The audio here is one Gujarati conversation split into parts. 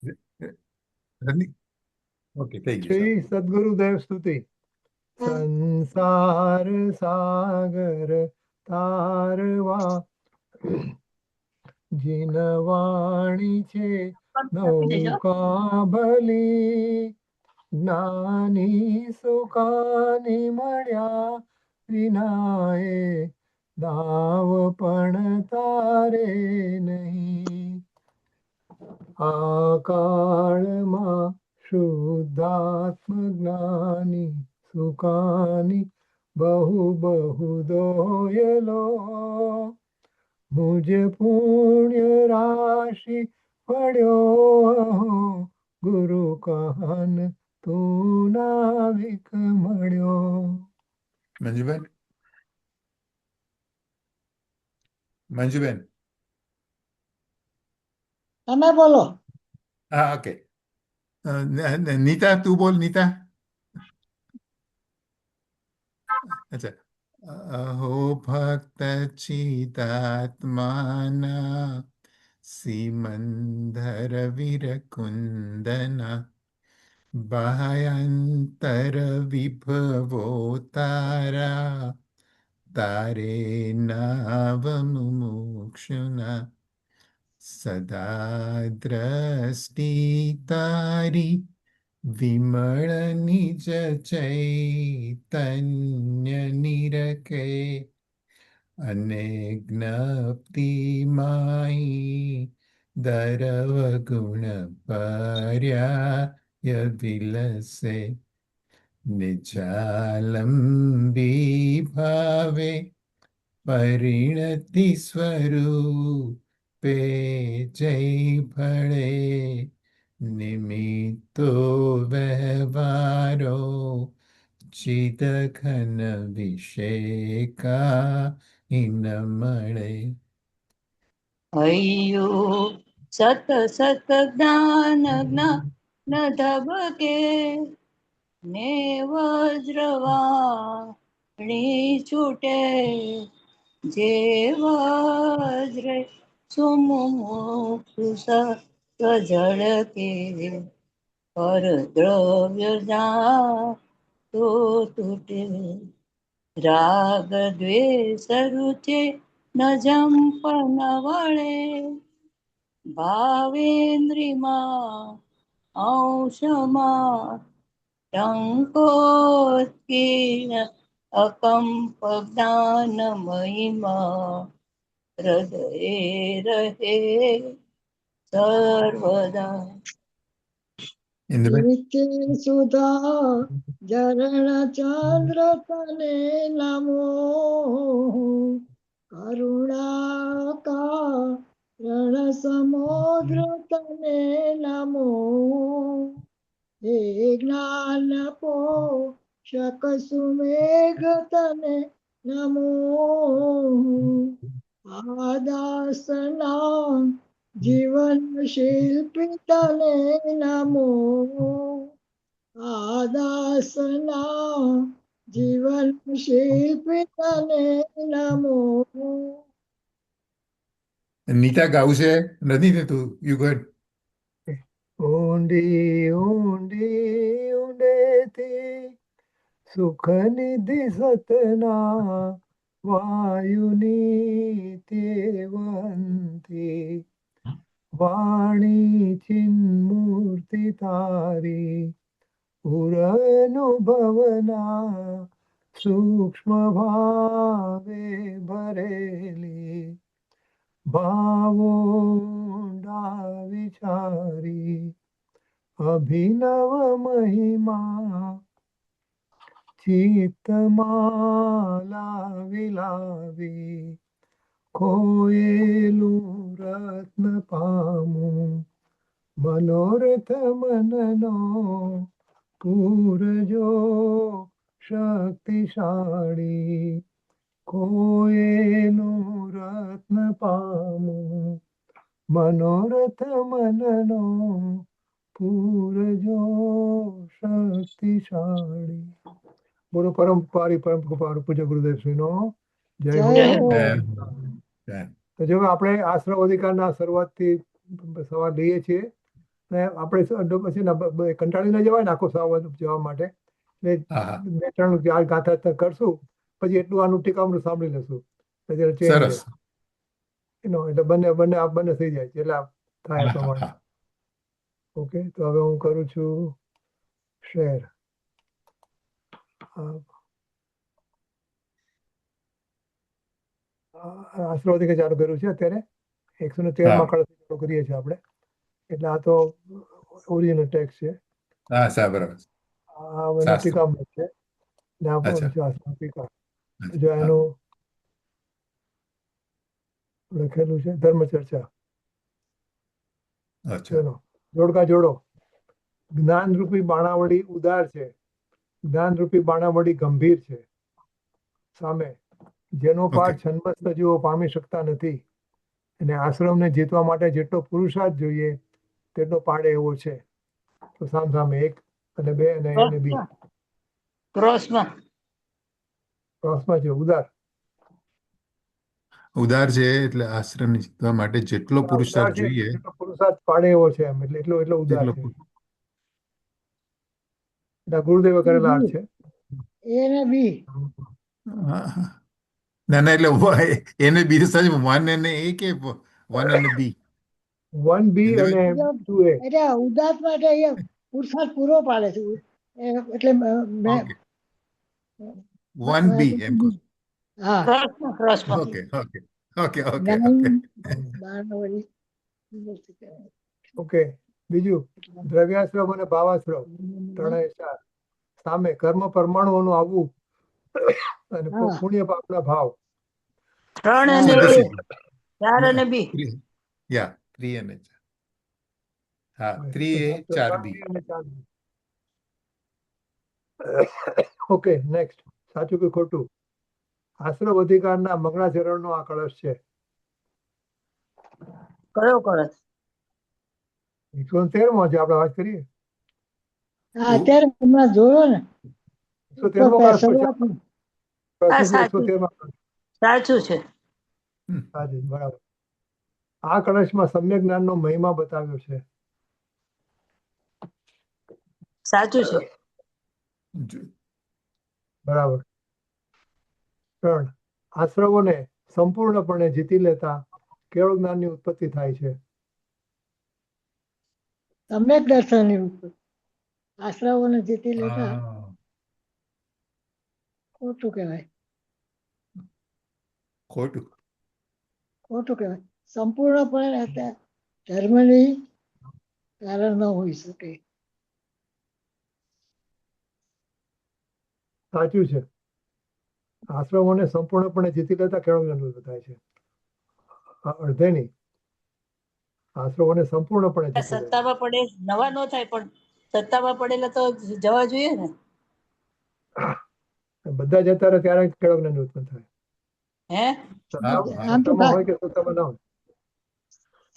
રજની ઓકે થઈ ગયું શ્રી સદગુરુદેવ સ્તુતિ. સંસાર સાગર તારવા જીનવાણી છે નૌકા ભલી, જ્ઞાની સુખાની મળ્યા વિનાએ દાવ પણ તારે નહીં. આ કાળમાં શુદ્ધાત્મ જ્ઞાની સુખાની બહુ બહુ દોયલો, મુજ પુણ્ય રાશિ પડ્યો, ગુરુ કહન તું નાવિક મળ્યો. મંજુબેન. મંજુબેન. તમે બોલો. હા, ઓકે. નીતા, તું બોલ. નીતા. અચ્છા. અહો ભક્ત ચિદાત્માના સિમંદર વિરકુંદના બાહ્યાંતર વિભવો તારા તારે નાવ મુમુક્ષુના સદા દ્રષ્ટિ તારી વિમળ નિજ ચૈતન્ય નિરખે અને જ્ઞપ્તિ માઈ દરવ ગુણ પર્યાય વિલસે નિજાલંબી ભાવે પરિણતિ સ્વરૂપે જય ભળે નિમિત્તો વ્યવહારો ચિદ ઘન વિષેકા ન મળે. હૈયો સત સત જ્ઞાન જ્ઞાન ધબકે ને વજ્રવાણી છૂટે, જે વજ્ર સુમુક્ષુ ઝળકે પર દ્રવ્ય જા તો તૂટે. રાગ દ્વેષ રૂચે ન જંપ ન વળે, ભાવેન્દ્રિમાં અંશમાં ટંકોત્કીર્ણ અકંપ જ્ઞાન મહિમા હૃદયે રહે સર્વદા. ઇન્દુબેન. નિત્ય સુધા જરણ ચંદ્ર તને નમો, કરુણા રણ સમુદ્ર તને નમો, હે જ્ઞાન પોષક સુમેઘ તને નમો, આદાસના જીવન શિલ્પી તને નમો, આદાસના જીવન શિલ્પી તને નમો. નીતા ગાવું છે. નથી તું યુ ગોડ. ઊંડી ઊંડી ઊંડેથી સુખ નિધિ સતના વાયુની તેવંતી, વાણી ચિન્મૂર્તિ તારી ઉરનુભવના સૂક્ષ્મ ભાવે ભરેલી, ભાવો ઊંડા વિચારી અભિનવ મહિમા ચિત્તમાં લાવી, ખોયેલું રત્ન પામું મનોરથ મનનો પૂરજો શક્તિશાળી, ખોયેલું રત્ન પામું મનોરથ મનનો પૂરજો શક્તિશાળી. બોલો પરમ કૃપાળુ પૂજ્ય ગુરુદેવશ્રીનો જય જય હો. હો. તો જો આપણે આશ્રમ અધિકારના શરૂઆતથી સવાર લઈએ છીએ ને આપણે પછી કંટાળી ન જવાય ને આખો સાવ જવા માટે એટલે હા હા 2-3 ચાર ગાથા કરશું, પછી એટલું આનું ટીકામણું સાંભળી લેશું, પછી ચેન્જ સરસ એટલે બંને થઈ જાય એટલે આ થાય હા હા પ્રમાણે. હા ઓકે, તો હવે હું કરું છું શેર. આશીર્વાદ ચાલુ કર્યું છે અત્યારે 113 હા માં કળશ ચાલુ કરીએ છીએ આપણે, એટલે આ તો ઓરિજિનલ ટેક્સ છે. હા સાહેબ બરાબર આ એનો શાસ્ત્ર ટીકામણું છે ને આ અચ્છા શાસ્ત્રનો ટીકા. જો હા એનું લખેલું છે ધર્મચર્ચા. અચ્છા ચલો જોડકા જોડો. જ્ઞાનરૂપી બાણાવળી ઉદાર છે, જ્ઞાનરૂપી બાણાવળી ગંભીર છે. સામે જેનો ઓકે પાઠ છન્મસ્ત જીવો પામી શકતા નથી અને આશ્રમને જીતવા માટે જેટલો પુરુષાર્થ જોઈએ તેટલો પાડે એવો છે. તો સામે 1 અને 2 અને A અને B ક્રોસમાં ક્રોસમાં છે ઉદાર. ઉદાર છે એટલે આશ્રમને જીતવા માટે જેટલો ઉદાર પુરુષાર્થ છે જોઈએ જેટલો પુરુષાર્થ પાડે એવો છે એમ, એટલો ઉદાર તેટલો છે. એટલે ગુરુદેવે કરેલા અર્થ છે. A ને B. હા હા. ના ના એટલે એને બી સાહેબ 1 અને A કે 1 અને B 1B અને 2A. એટલે ઉદાત માટે અહીંયા પુરુષાર્થ પૂરો પાડે છે. એટલે મેં ઓકે 1B એમ કહો હા ક્રોસમાં ઓકે ઓકે ઓકે ઓકે જ્ઞાન ઓકે બારમાવળી ઓકે, બીજું દ્રવ્યાશ્રમ અને ભાવાશ્રમ 3 અને 4. સામે કર્મ પરમાણુઓનું આવવું અને હા. પુણ્ય પાપના ભાવ. 3 અને સીધું 2 સીધું 4 અને 2 યા 3 અને 4 હા 3A 4B ઓકે, નેક્સ્ટ. સાચું કે ખોટું? આશ્રમ અધિકારના મંગળાચરણનો આ કળશ છે. કયો કળશ? 113 માં છે, આપણે વાત કરીએ. હા અત્યારે હમણાં જોયો ને 113 મો કળશ પર શરૂઆતમાં. આ કળશ સાચું 113 માં સાચું છે. સાચું, બરાબર. આ કળશમાં સમ્યક જ્ઞાનનો મહિમા બતાવ્યો છે. સાચું છે. બરાબર. 3 આશ્રવોને સંપૂર્ણપણે જીતી લેતા કેવળ જ્ઞાનની ઉત્પત્તિ થાય છે. સમ્યક દર્શનની ઉપર આશ્રવોને જીતી લેતા ખોટું કહેવાય. ખોટું ખોટું કહેવાય. સંપૂર્ણપણે અત્યારે ધર્મની કારણ ન હોઈ શકે. સાચું છે. આશ્રમોને સંપૂર્ણપણે જીતી લેતા કેવળ જ્ઞાન બતાવે છે. અડધે નહીં, આશ્રમોને સંપૂર્ણપણે જીતી લેતા. સત્તામાં પડે નવા ન થાય પણ સત્તામાં પડેલા તો જવા જોઈએ ને. બધા જતા રહે ત્યારે કેળવ જ્ઞાન ઉત્પન્ન થાય. હે આમ તો સત્તામાં હોય કે સત્તામાં ના હોય.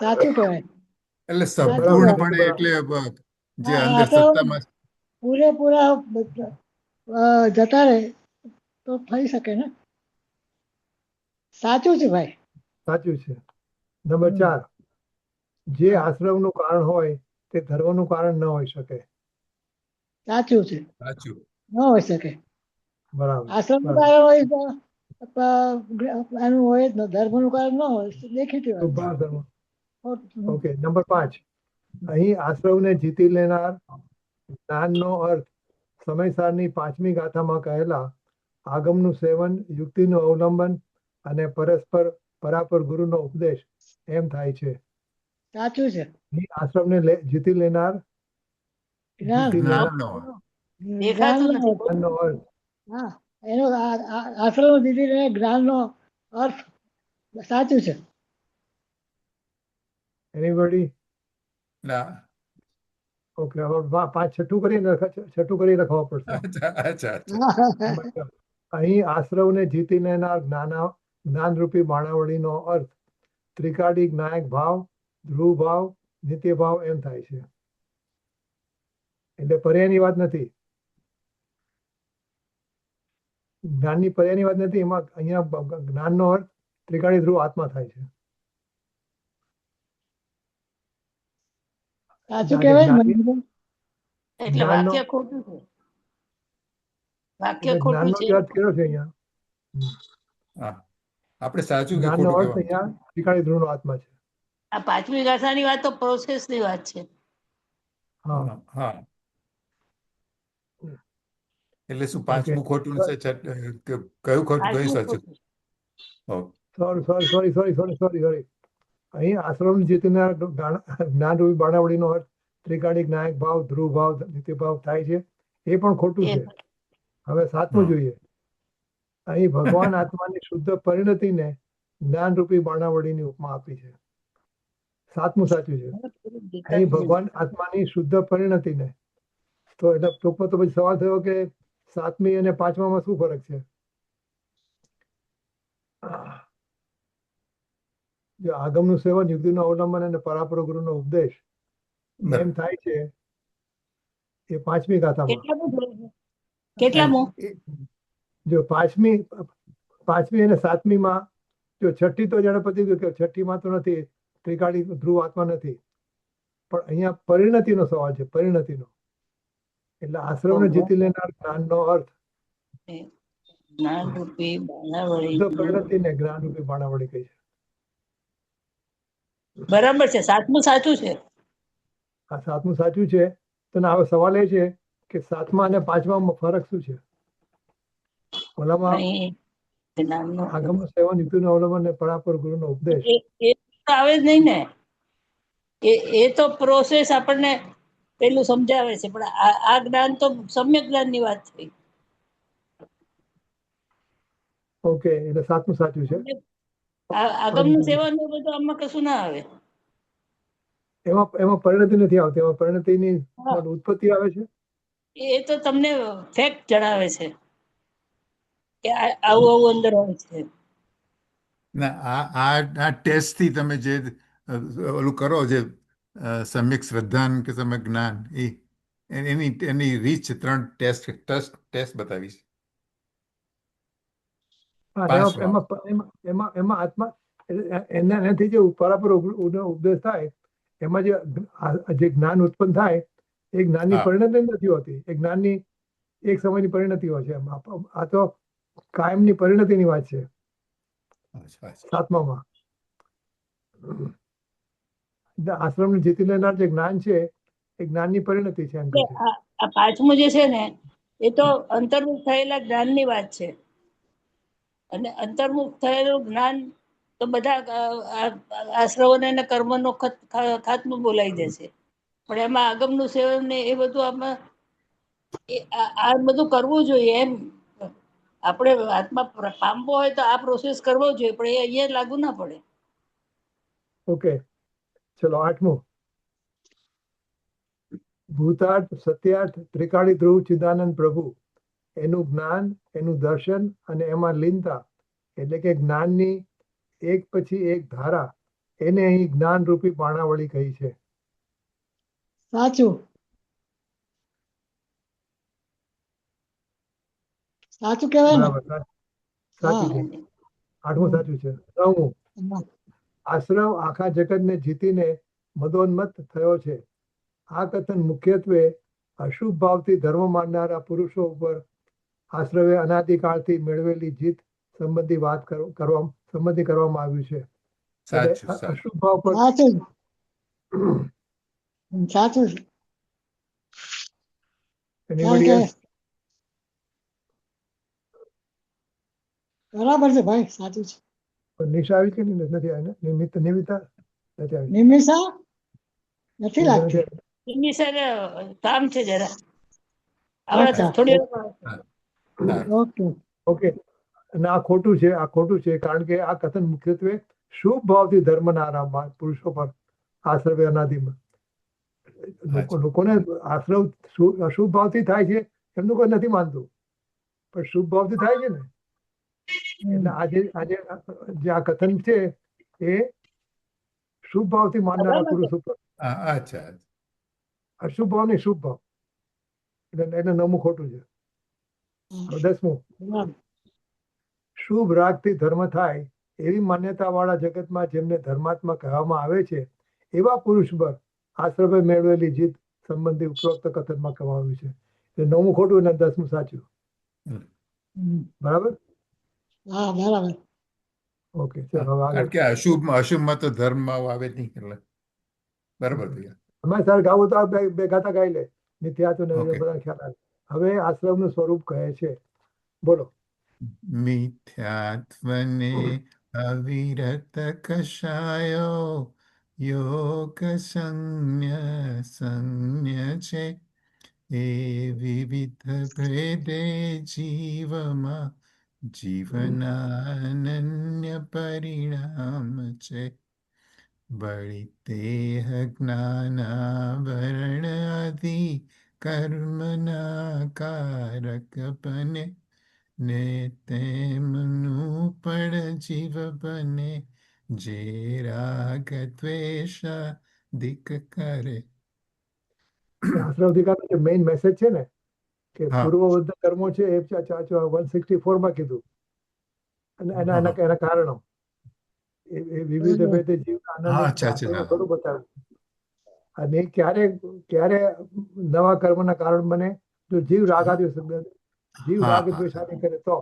સાચું કહેવાય. એટલે સાચું સંપૂર્ણપણે કહેવાય. એટલે જે આ અંદર તો સત્તામાં પૂરેપૂરા જતા રહે તો થઈ શકે ને. સાચું છે ભાઈ. સાચું છે. નંબર 4 જે આશ્રમનું કારણ હોય તે ધર્મનું કારણ ન હોઈ શકે. સાચું છે. સાચું ન હોઈ શકે. બરાબર. આશ્રમનું કારણ હોય તો એનું હોય જ ન, ધર્મનું કારણ ન હોય દેખીતી વાત છે. ભાવ ધર્મ. ખોટું. ઓકે, નંબર 5 અહીં આશ્રવને જીતી લેનાર જ્ઞાનનો અર્થ સમયસારની 5મી ગાથામાં કહેલા આગમનું સેવન, યુક્તિનું અવલંબન અને પરસ્પર પરાપર ગુરુનો ઉપદેશ એમ થાય છે. સાચું છે. અહીં આશ્રમને જીતી લેનાર જ્ઞાન જ્ઞાનનો દેખાતું નથી. જ્ઞાનનો અર્થ. હા એનો આશ્રમ દીધી જ્ઞાનનો અર્થ સાચું છે. એનીબડી? ના ઓકે, હવે 5 છઠ્ઠું કરી લખવા પડશે. અચ્છા અચ્છા અચ્છા નંબર 4 અહીં આશ્રવને જીતી લેનાર જ્ઞાનરૂપી બાણાવળીનો અર્થ ત્રિકાળી જ્ઞાયક ભાવ, ધ્રુવ ભાવ, નિત્ય ભાવ એમ થાય છે. એટલે પર્યાયની વાત નથી, જ્ઞાનની પર્યાયની વાત નથી. એમાં અહીંયા જ્ઞાનનો અર્થ ત્રિકાળી ધ્રુવ આત્મા થાય છે. સાચું આજે કહેવાય ને જ્ઞાનની- મનીષભાઈ? એટલે જ્ઞાનનો વાક્ય ખોટું છે, વાક્ય એટલે ખોટું જ્ઞાનનો છે. જે અર્થ કર્યો છે અહીંયા, હા, આપણે સાચું કે જ્ઞાનનો ખોટું અર્થ કહેવાનું? અહીંયા ત્રિકાળી ધ્રુવનો આત્મા છે. આ પાંચમી ગાથાની વાત તો પ્રોસેસ ની વાત છે. હા, હા, એટલે શું ઓકે. પાંચમું ખોટું ને કયું ખોટું, કયું પાંચમું સાચું? ખોટું. સોરી. અહીં આશ્રમ જીતનાર જ્ઞાનરૂપી બાણાવળીનો અર્થ ત્રિકાળી જ્ઞાયક ભાવ, ધ્રુવ ભાવ, નિત્ય ભાવ થાય છે. એ પણ ખોટું એ છે. હવે સાતમું હા. જોઈએ. અહીં ભગવાન આત્માની શુદ્ધ પરિણતિને જ્ઞાનરૂપી બાણાવળીની ઉપમા આપી છે. સાતમું સાચું છે. અહીં ભગવાન આત્માની શુદ્ધ પરિણતિને, તો એટલે ટૂંકમાં તો પછી સવાલ થયો કે સાતમી અને પાંચમામાં શું ફરક છે? જો આગમનું સેવન, યુક્તિનું અવલંબન અને પરાપર ગુરુનો ઉપદેશ એમ થાય છે એ પાંચમી ગાથામાં. કેટલામું જોયું? કેટલામું? જો પાંચમી અને સાતમીમાં, જો છઠ્ઠી તો જાણે પતી ગયું કે છઠ્ઠીમાં તો નથી, ત્રિકાળી ધ્રુવ આત્મા નથી, પણ અહીંયા પરિણતિનો સવાલ છે, પરિણતિનો. એટલે આશ્રમને ઓહો. જીતી લેનાર જ્ઞાનનો અર્થ જ્ઞાનરૂપી બાણાવળી. શુદ્ધ પરિણતિને જ્ઞાનરૂપી બાણાવળી કહી છે. બરાબર છે, સાતમું સાચું છે. આ સાતમું સાચું છે. તો હવે સવાલ એ છે કે સાતમા અને પાંચમામાં ફરક શું છે? ઓલામાં અહીં જ્ઞાનનો આગમનું સેવન, યુક્તિનું અવલંબન અને પરાપર ગુરુનો ઉપદેશ. એ તો આવે જ નહીં ને. એ તો પ્રોસેસ આપણને પેલું સમજાવે છે, પણ આ જ્ઞાન તો સમ્યક જ્ઞાનની વાત થઈ. ઓકે, એટલે સાતમું સાચું છે. આગમનું સેવન ને બધું આમાં કશું ના આવે. એમાં પરિણતિ નથી આવતી, એમાં પરિણતિની હા. ઉત્પત્તિ આવે છે. એ તો તમને ફેક્ટ જણાવે છે કે આવું આવું અંદર હોય છે. ના, આ ટેસ્ટથી તમે જે ઓલું કરો, જે સમ્યક શ્રદ્ધાન કે સમ્યક જ્ઞાન, એની રીત છે. 3 ટેસ્ટ બતાવીશ. હા, પાંચમા. એમાં આત્મા એનાથી જે પરાપર ઉપદેશ થાય, એમાં જે જ્ઞાન ઉત્પન્ન થાય એ જ્ઞાનની હા. પરિણતિ નથી હોતી. એ જ્ઞાનની એક સમયની પરિણતિ હોય છે. આ તો કાયમની પરિણતિની વાત છે અચ્છા. સાતમામાં. આશ્રમને જીતી લેનાર જે જ્ઞાન છે એ જ્ઞાનની પરિણતિ છે એમ કહે છે. આ પાંચમું જે છે ને, એ તો અંતર્મુખ થયેલા જ્ઞાનની વાત છે. અને અંતર્મુખ થયેલું જ્ઞાન તો બધા આશ્રવોને અને કર્મનો ખાતમું બોલાવી દે છે. પણ એમાં આગમનું સેવન ને એ બધું આમાં આ બધું કરવું જોઈએ. એમ આપણે આત્મા પામવો હોય તો આ પ્રોસેસ કરવો જોઈએ, પણ એ અહીંયા લાગુ ના પડે. ઓકે, ચલો આઠમું. ભૂતાર્થ, સત્યાર્થ, ત્રિકાળી ધ્રુવ, ચિદાનંદ પ્રભુ, એનું જ્ઞાન, એનું દર્શન અને એમાં લીનતા, એટલે કે જ્ઞાનની એક પછી એક ધારા, એને અહીં જ્ઞાન રૂપી બાણાવળી કહી છે. સાચું કહેવાય ને? બરાબર, સાચું છે. હા. આઠમું સાચું છે. નવમું. હા. આશ્રવ આખા જગતને જીતીને મદોન્મત્ત થયો છે. આ કથન મુખ્યત્વે અશુભ ભાવથી ધર્મ માનનારા પુરુષો ઉપર આશ્રવે અનાદિકાળથી મેળવેલી જીત સંબંધી વાત કરવામાં આવ્યું છે. સાચું. અશુભ ભાવ પર સાચું સાચું છે. anybody else? બરાબર છે ભાઈ, સાચું છે. નિશા આવી કે નથી આવી ને? નિમિત્તા નથી આવી. નિમિષા નથી લાગતી. એમની સાથે કામ છે જરા. આવડે અચ્છા. થોડી ઓકે. ઓકે, અને આ ખોટું છે. કારણ કે આ કથન મુખ્યત્વે શુભ ભાવથી ધર્મના પુરુષો પર આશ્રવે અનાદિમાં. લોકોને આશ્રવ અશુભ ભાવથી થાય છે એમનું કોઈ નથી માનતું, પણ શુભ ભાવથી થાય છે ને. એટલે આજે જે આ કથન છે એ શુભ ભાવથી માનનારા પુરુષો પર, અચ્છા. અશુભ ભાવ ને શુભ ભાવ, એટલે નવમું ખોટું છે. હવે 10મું. બરાબર. શુભ રાગથી ધર્મ થાય એવી માન્યતા વાળા જગતમાં જેમને ધર્માત્મા કહેવામાં આવે છે, એવા પુરુષ પર આશ્રમે મેળવેલી જીત સંબંધી ઉપરોક્ત કથનમાં કહેવામાં આવ્યું છે. એટલે 9મું ખોટું અને 10મું સાચું. હમ. બરાબર? હા બરાબર. ઓકે, ચલો હવે કારણ આગળ. કે અશુભમાં તો ધર્મ આવે જ નહીં એટલે બરાબર થયા. અમારે સર ગાવું તો આ બે ગાતા ગાઈ લે. મિથ્યાત્વ ને Okay. બધા ખ્યાલ આવે. હવે આશ્રમનું સ્વરૂપ કહે છે. બોલો. મિથ્યાત્વને અવિરત કષાયો યોગ સંન્ય છે એ વિવિધ ભેદે જીવમાં જીવના અનન્ય પરિણામ છે બળી દેહ જ્ઞાનાવરણ આદિ કર્મના કારક બને ને તેમનું પણ જીવ બને જે રાગ દ્વેષાદિક કરે. આશ્રમ અધિકારનો જે મેઇન મેસેજ છે ને કે હા. પૂર્વબદ્ધ કર્મો છે એ 164 કિધું અને એના હા. એના કારણો એ વિવિધ બરાબર. ભેદે જીવના હા, આનંદ અચ્છા, અચ્છા, હા. થોડું બતાવ્યું. અને એ ક્યારે નવા કર્મના કારણ બને જો જીવ રાગાદી જીવ હા, રાગ હા, દ્વેષ હા. આદિ કરે તો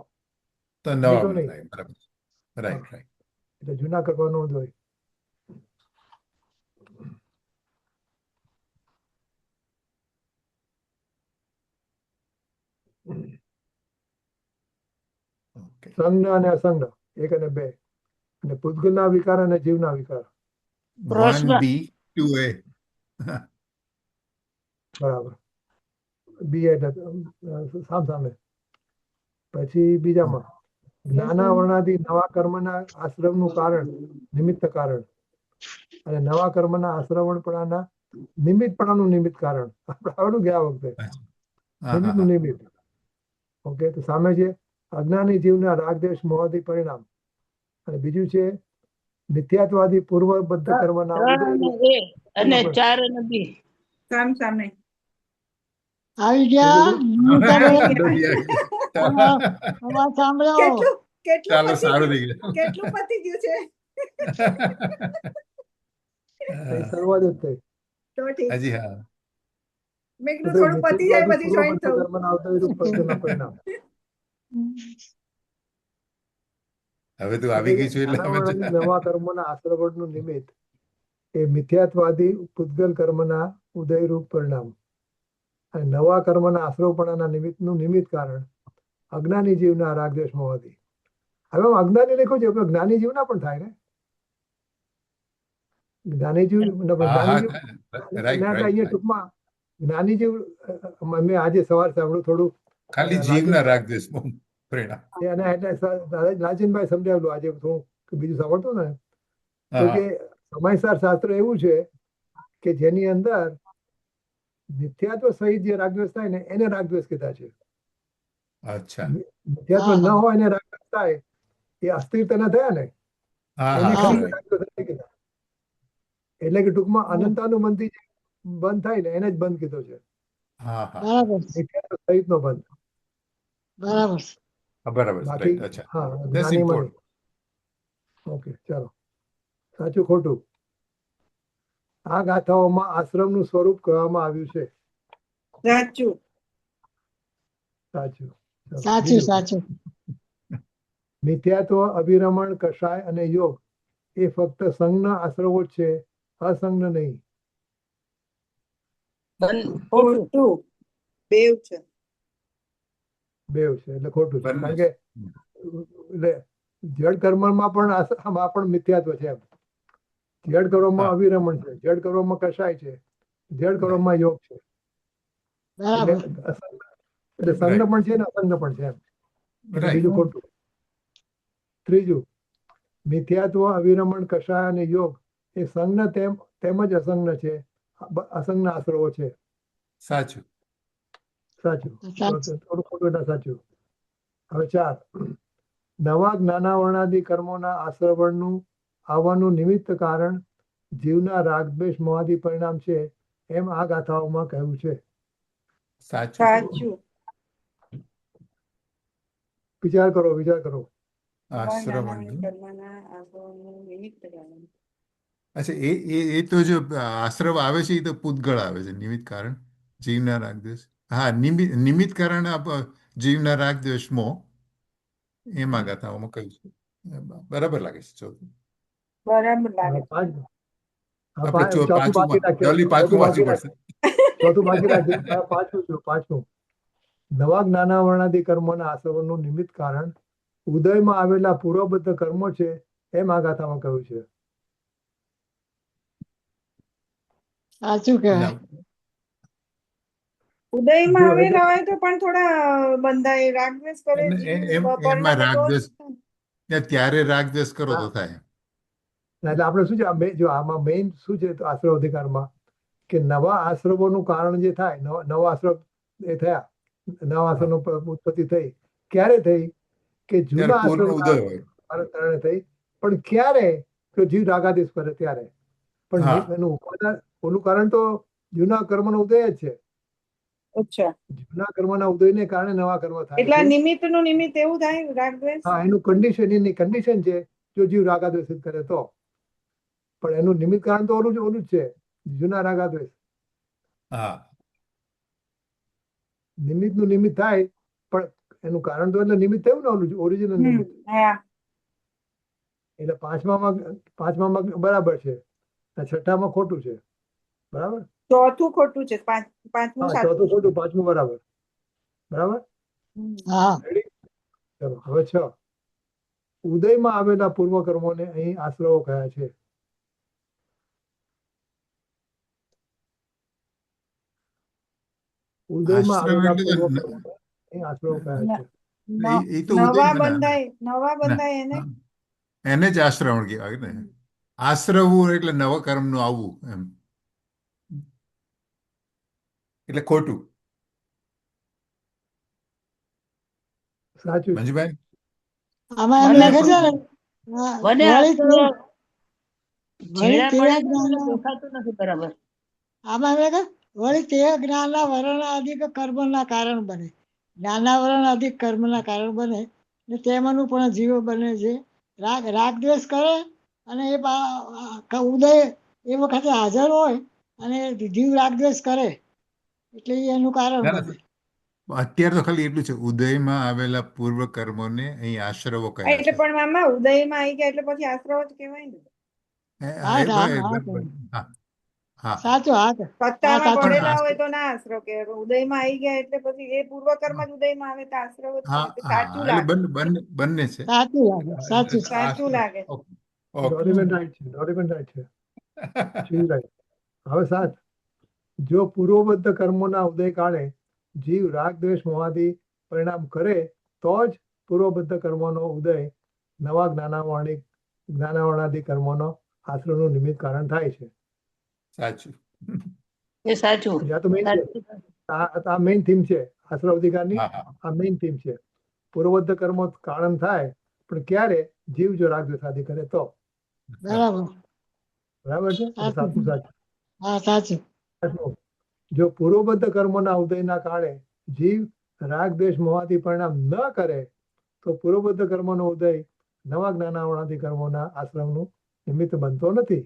તો નહીં નવા તો બન નહીં. થાય બરાબર. Right right. એટલે જૂના કર્મનો જ હોય. ઓકે. સંઘ અને અસંગ 1 અને 2 અને પૂતગલના વિકાર અને જીવના વિકાર. પ્રશ્ન. 1B 2A. બરાબર. બી એટલે સામે. પછી બીજામાં નાના વર્ણાદી નવા કર્મના આશ્રમનું કારણ નિમિત્ત કારણ અને નવા કર્મના આશ્રવણપણાના નિમિત્તપણાનું નિમિત્ત કારણ. આપણે આવડું ગયા વખતે હા, હા, નિમિત્તનું હા. નિમિત્ત. ઓકે, તો સામે છે અજ્ઞાની જીવના રાગદ્વેષ મોહાદી પરિણામ અને બીજું છે મિથ્યાત્વાદી પૂર્વબદ્ધ કર્મના 3 અને A અને 4 અને B. સામ સામે આવી ગયા અવાજ સાંભળો. કેટલું કેટલું ચાલો, પતી સારું ગયું? થઈ ગયું. કેટલું પતી ગયું છે? એ શરૂઆત જ થઈ. તો ઠીક. હજી હા. મેં કીધું થોડું પતી જાય પછી જોઈન પૂર્વબદ્ધ થવું. કર્મના અવતરિત પદ્ધતિના પરિણામ. હવે તું આવી ગઈ છું એટલે નાના હવે વર્ણની નવા કર્મોના આશ્રવણનું નિમિત્ત એ મિથ્યાત્વાદી પૂતગલ કર્મના ઉદયરૂપ પરિણામ અને નવા કર્મના આશ્રવપણાના નિમિત્તનું નિમિત્ત કારણ અજ્ઞાની જીવના રાગદ્વેષ મોહથી. હવે અજ્ઞાની લખ્યું છે પણ જ્ઞાની જીવના પણ થાય ને. જ્ઞાની જીવ હા, જ્ઞાની હા, જીવ રાઈટ એટલે રાઈટ અહીંયા ટૂંકમાં જ્ઞાની જીવ મેં આજે સવાર સાંભળ્યું થોડું ખાલી જીવના રાગદ્વેષ બહુ પરિણામ. અને એટલે રાજનભાઈ સમજાવેલું આજે હું બીજું સાંભળતો ને તો હા, કે સમયસાર શાસ્ત્ર એવું છે કે જેની અંદર મિથ્યાત્વ સહિત જે રાગદ્વેષ થાય ને એને રાગદ્વેષ કીધા છે. અચ્છા. મિથ્યાત્વ ન હોય એને રાગદ્વેષ થાય એ અસ્થિરતાના થયા ને હા, એને હા, ખાલી right. રાગદ્વેષ નથી કીધા. એટલે કે ટૂંકમાં અનંતાનુબંધી જે બંધ થાય ને એને જ બંધ કીધો છે. હા, હા, બરાબર મિથ્યાત્વ સહિતનો બંધ. બરાબર. હા, બરાબર છે, બાકી right, અચ્છા. હા That's જ્ઞાનીમાં important. નહીં. ઓકે, ચાલો. સાચું ખોટું. આ ગાથાઓમાં આશ્રમનું સ્વરૂપ કહેવામાં આવ્યું છે. સાચું. સાચું. ચાલો, સાચું બીજું. સાચું. મિથ્યાત્વ અભિરમણ કષાય અને યોગ એ ફક્ત સંઘના આશ્રવો જ છે, અસંઘ નહીં. ખોટું. ખોટું. બેવ છે. બેવ છે એટલે ખોટું છે. બંને કારણ છે. કે એટલે જડ કર્મમાં પણ આમાં પણ મિથ્યાત્વ છે એમ. જડ કર્મમાં હા. અવિરમણ છે, જડ કર્મમાં કષાય છે, જડ કર્મમાં યોગ છે. એટલે બરાબર. એટલે સંઘ પણ છે ને અસંઘ પણ છે એમ. એટલે Right. બીજું ખોટું. ત્રીજું મિથ્યાત્વ અવિરમણ કષાય અને યોગ એ સંઘના તેમજ અસંગના છે, અસંગના આશ્રવો છે. સાચું. સાચું. સાચું. થોડું ખોટું ના સાચું. હવે 4 નવા જ્ઞાનાવરણાદી કર્મોના આશ્રવણનું આવવાનું નિમિત્ત કારણ જીવના રાગદ્વેષ મોહાદી પરિણામ છે એમ આ ગાથાઓમાં કહ્યું છે. સાચું. સાચું. વિચાર કરો, વિચાર કરો. આશ્રવણનું કર્મના આશ્રવનું નિમિત્ત કારણ. અચ્છા એ તો જો આશ્રવ આવે છે એ તો પૂતગળ આવે છે નિમિત્ત કારણ જીવના રાગ દ્વેષ. હા, નિમિત્ત કારણ જીવના રાગ દ્વેષ મોહ એમાં ગાથાઓમાં કહ્યું છે. બરાબર લાગે છે ચોથું. બરાબર લાગે છે. પાંચ આપણે ચોથું બાકી રાખીએ. ડોલી ચોથું પાંચમું બાકી વાંચવું પડશે. રાખીએ. ચોથું બાકી રાખીએ. પાંચમું. નવા જ્ઞાના વર્ણાદિ કર્મોના આશ્રવણનું નિમિત્ત કારણ ઉદયમાં આવેલા પૂર્વબદ્ધ કર્મો છે એમ આ ગાથામાં કહ્યું છે. સાચું કહેવાય. ના, ઉદયમાં જો આવેલા હોય તો પણ થોડા બંધાય રાગદ્વેષ કરે એમાં પરિણામે રાગ તો દ્વેષ ત્યારે રાગ દ્વેષ કરો તો થાય. એટલે આપણે શું છે જો આમાં મેઇન શું છે તો આશ્રવ અધિકારમાં કે નવા આશ્રવોનું કારણ જે થાય નવા આશ્રવ એ થયા, નવા આશ્રવનો ઉત્પત્તિ થઈ ક્યારે થઈ કે ત્યારે જૂના પૂર્ણ આશ્રવ ઉદય હોય. કારણે થઈ. પણ ક્યારે તો જીવ રાગાદેશ કરે ત્યારે. પણ હા. એનું ઉપાદાન ઓનું કારણ તો જૂના કર્મનો ઉદય જ છે. અચ્છા, જૂના કર્મના ઉદયને કારણે નવા કર્મ થાય એટલે છે. નિમિત્ત નું નિમિત્ત એવું થાય રાગદ્વેષ. હા, એનું એની કન્ડિશન છે જો જીવ રાગાદ્વેષ કરે તો. પણ એનું નિમિત્ત કારણ તો ઓલું જ છે, જૂના રાગાદ્વેષ. હા, નિમિત્તનું નિમિત્ત થાય પણ એનું કારણ તો એટલે નિમિત્ત થયું ને ઓલું ઓરિજિનલ નિમિત્ત. હા, એટલે પાંચમામાં બરાબર છે, અને છઠ્ઠામાં ખોટું છે. બરાબર. ચોથું ખોટું છે, પાંચમું હા, સાચું ચોથું છે. ખોટું, પાંચમું બરાબર. બરાબર. હા. Ready? ચલો હવે 6. ઉદયમાં આવેલા પૂર્વ કર્મોને અહીં આશ્રવો કયા છે. ઉદયમાં આશ્રમ આવેલા એટલે પૂર્વ તો કર્મોને અહીં આશ્રવો કયા છે. એ તો નવા ઉદયમાં નવા બંધાય એને. એને જ આશ્રવણ કહેવાય ને. આશ્રવવું એટલે નવા કર્મનું આવવું એમ. એટલે ખોટું. સાચું છે. મંજુભાઈ, આમાં એમ મને લખે છે ને મને વળી ઝેડા તે પડે છે ને જ્ઞાન દેખાતું નથી બરાબર. આમાં એમ લખે વળી તે જ્ઞાનના વરણ અધિક કર્મના કારણ બને. જ્ઞાનના વરણ અધિક કર્મના કારણ બને ને તેમાંનું પણ જીવ બને છે. રાગ દ્વેષ કરે અને ઉદય એ વખતે હાજર હોય અને જીવ રાગ દ્વેષ કરે એટલે એ એનું કારણ ના, બને. અત્યારે તો ખાલી એટલું છે, ઉદયમાં આવેલા પૂર્વ કર્મોને અહીં આશ્રવો કયા એટલે છે. પણ મામા ઉદયમાં આવી ગયા એટલે પછી આશ્રવ જ કહેવાય ને. હા હા હા, હા. સાચું. હા સત્તામાં સાચું. પણ પડેલા હોય તો ના આશ્રવ કહેવાય, પણ ઉદયમાં આવી ગયા એટલે પછી એ પૂર્વ કર્મ જ ઉદયમાં આવે તો આશ્રવ જ હા, કહેવાય. તો હા, સાચું એટલે લાગે, બંને છે. સાચું લાગે. સાચું છે. સાચું લાગે. Okay, okay. ડોરેમેન રાઈટ છે. ડોરેમેન રાઈટ છે. શી રાઈટ. હવે 7. જો પૂર્વબદ્ધ કર્મોના ઉદય કાળે જીવ રાગ દ્વેષ મોહાદી પરિણામ કરે તો જ પૂર્વબદ્ધ કર્મોનો ઉદય નવા જ્ઞાનાવરણાદિ કર્મોનો આશ્રયનું નિમિત્ત કારણ થાય છે. સાચું. એ સાચું. એટલે આ તો મેઇન છે. સાચું. આ મેઇન થીમ છે આશ્રય અધિકારની. હા, હા. આ મેઇન થીમ છે. પૂર્વબદ્ધ કર્મો કારણ થાય પણ ક્યારે જીવ જો રાગ દ્વેષ આદિ કરે તો. બરાબર. બરાબર છે. એટલે સાચું. સાચું. હા સાચું. જો પૂર્વબદ્ધ કર્મોના ઉદયના કાળે જીવ રાગ દ્વેષ મોહાથી પરિણામ ન કરે તો પૂર્વબદ્ધ કર્મોનો ઉદય નવા જ્ઞાનાવરણાદિ કર્મોના આશ્રમનું નિમિત્ત બનતો નથી.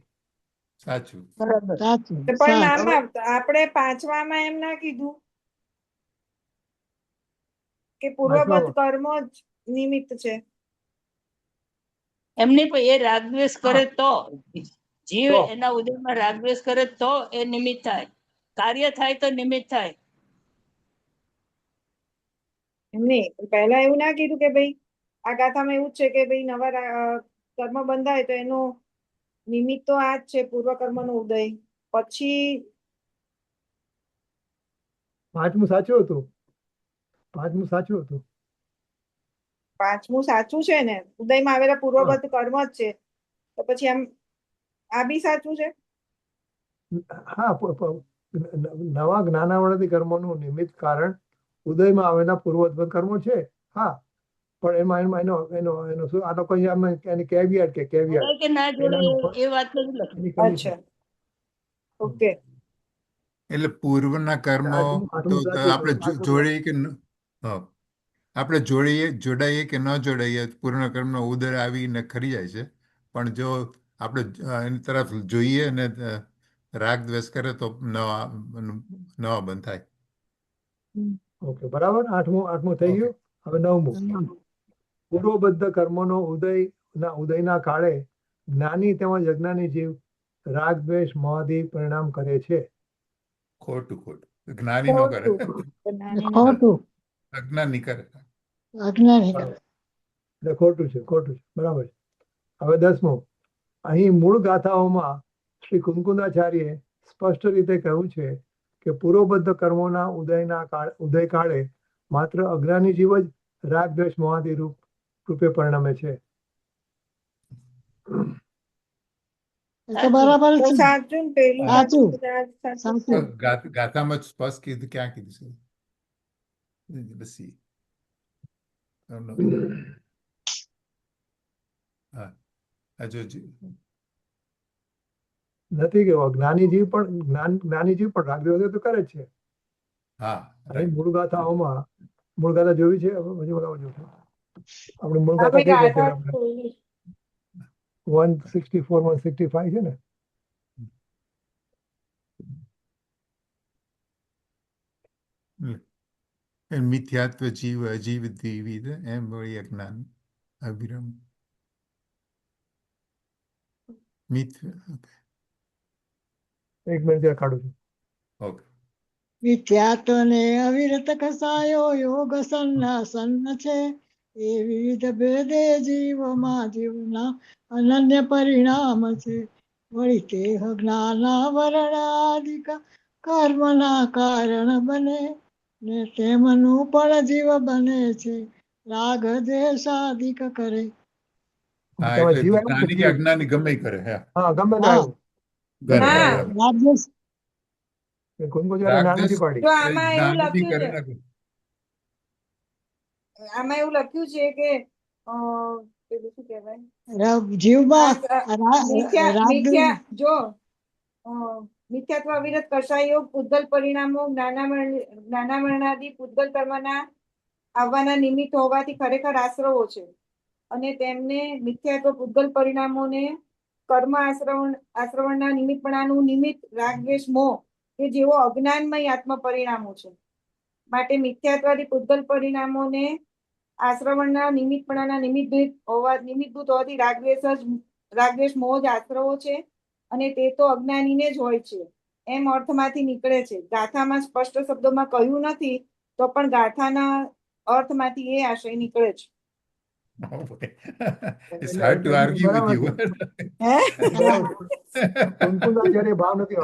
સાચું. બરાબર. સાચું. તો પણ સાચું. મામા આપણે પાંચમામાં એમ ના કીધું કે પૂર્વબદ્ધ કર્મો જ નિમિત્ત છે. એમની પણ એ રાગદ્વેષ કરે તો જીવ તો. એના ઉદયમાં રાગદ્વેષ કરે તો એ નિમિત્ત થાય. કાર્ય થાય તો નિમિત્ત થાય. એમને પહેલા એવું ના કીધું કે ભાઈ આ ગાથામાં એવું જ છે કે ભાઈ નવા કર્મ બંધાય તો એનું નિમિત્ત તો આ જ છે, પૂર્વ કર્મનો ઉદય. પછી પાંચમું સાચું હતું. પાંચમું સાચું છે ને, ઉદયમાં આવેલા પૂર્વબદ્ધ કર્મ જ છે, તો પછી આમ આ બી સાચું છે. હા, નવા જ્ઞાનાવરણાદિ કર્મોનું નિમિત્ત કારણ ઉદયમાં આવેલા પૂર્વોત્પન્ન કર્મો છે. હા, પણ એનો શું આ લોકો એની કેવિયટ કે જોડાય કે ના જોડાય એ વાત નથી લખી. એની condition. અચ્છા, ઓકે. એટલે પૂર્વના કર્મો તો આઠમું સાચું આપણે હતું. જોડીએ કે હા, આપણે જોડાઈએ કે ન જોડાઈએ પૂર્ણ કર્મનો ઉદય આવીને ખરી જાય છે. પણ જો આપણે એની તરફ જોઈએ અને રાગ દ્વેષ કરે તો નવા બંધ થાય. ઓકે, બરાબર. આઠમું થઈ ઓકે. ગયું. હવે નવમું. પૂર્વબદ્ધ કર્મોનો ઉદયના કાળે જ્ઞાની તેમજ અજ્ઞાની જીવ રાગ દ્વેષ મોહાદી પરિણામ કરે છે. ખોટું. જ્ઞાની નો કરે, ખોટું અજ્ઞાની કરે. અજ્ઞાની કરે. એટલે ખોટું છે. બરાબર છે. હવે 10મું. અહીં મૂળ ગાથાઓમાં શ્રી કુંકુંદાચાર્યે સ્પષ્ટ રીતે કહ્યું છે કે પૂર્વબદ્ધ કર્મોના ઉદય કાળે માત્ર અજ્ઞાની જીવ જ રાગ દ્વેષ મોહાદી રૂપે પરિણમે છે. એ તો બરાબર તો છે. સાચું ને પેલું સાચું. સાચું. સાચું. ગાથામાં જ સ્પષ્ટ કીધું, ક્યાં કીધું છે? Let's see. No. હા, હજુ નથી કે જ્ઞાની જીવ પણ રાગ દ્વેષ તો કરે જ છે. હા, અહીં મૂળ ગાથાઓમાં મૂળ ગાથા જોવી છે. આપણે મૂળ ગાથા આપણે કઈ છે? ગાથા ખોલી. 164 165 છે ને? મિથ્યાત્વ જીવ અજીવ દ્વિવિધ એમ વળી અજ્ઞાન અવિરમ એક મિનિટ ત્યાં કાઢું છું. ઓકે. મિથ્યાત્વને અવિરત કસાયો યોગ સન્નાસન છે. એ વિવિધ ભેદે જીવમાં જીવના અનન્ય પરિણામ છે. વળી તે જ્ઞાનાવરણાદિક કર્મના કારણ બને ને તેમનું પણ જીવ બને છે. રાગ દ્વેષાદિક કરે. હા, તેમાં એટલે જીવ આવ્યું કે જ્ઞાની કે જીવ? અજ્ઞાની ગમે ઈ કરે. હા, ગમે તે હા. આવ્યું. કરે, હા. બરાબર. રાગ દ્વેષ કુંકુંદાચાર્ય ના રાગદ્વેષ નથી પાડી. જો આમાં એવું જ્ઞાની બી લખ્યું કરે છે, ને. આમાં એવું લખ્યું છે કે પેલું શું કહેવાય, જીવમાં રાગ દ્વેષ જો મિથ્યાત્વ અવિરત કષાયો પૂતગલ પરિણામો જ્ઞાનામરણાદી પૂતગલ કર્મના આવવાના નિમિત્ત હોવાથી ખરેખર આશ્રવો છે અને તેમને મિથ્યાત્વ પૂતગલ પરિણામોને કર્મ આશ્રવણના નિમિત્તપણાનું નિમિત્ત રાગ દ્વેષ મોહ કે જેવો અજ્ઞાનમય આત્મ પરિણામો છે. માટે મિથ્યાત્વાદી પૂતગલ પરિણામોને આશ્રવણના નિમિત્તપણાના નિમિત્તભૂત હોવાથી રાગ દ્વેષ મોહ જ આશ્રવો છે અને તે તો અજ્ઞાનીને જ હોય છે એમ અર્થમાંથી નીકળે છે. ગાથામાં સ્પષ્ટ શબ્દોમાં કહ્યું નથી તો પણ ગાથાના અર્થમાંથી એ આશય નીકળે છે. It's hard to argue with you. કુંકુંદાચાર્ય ભાવ નથી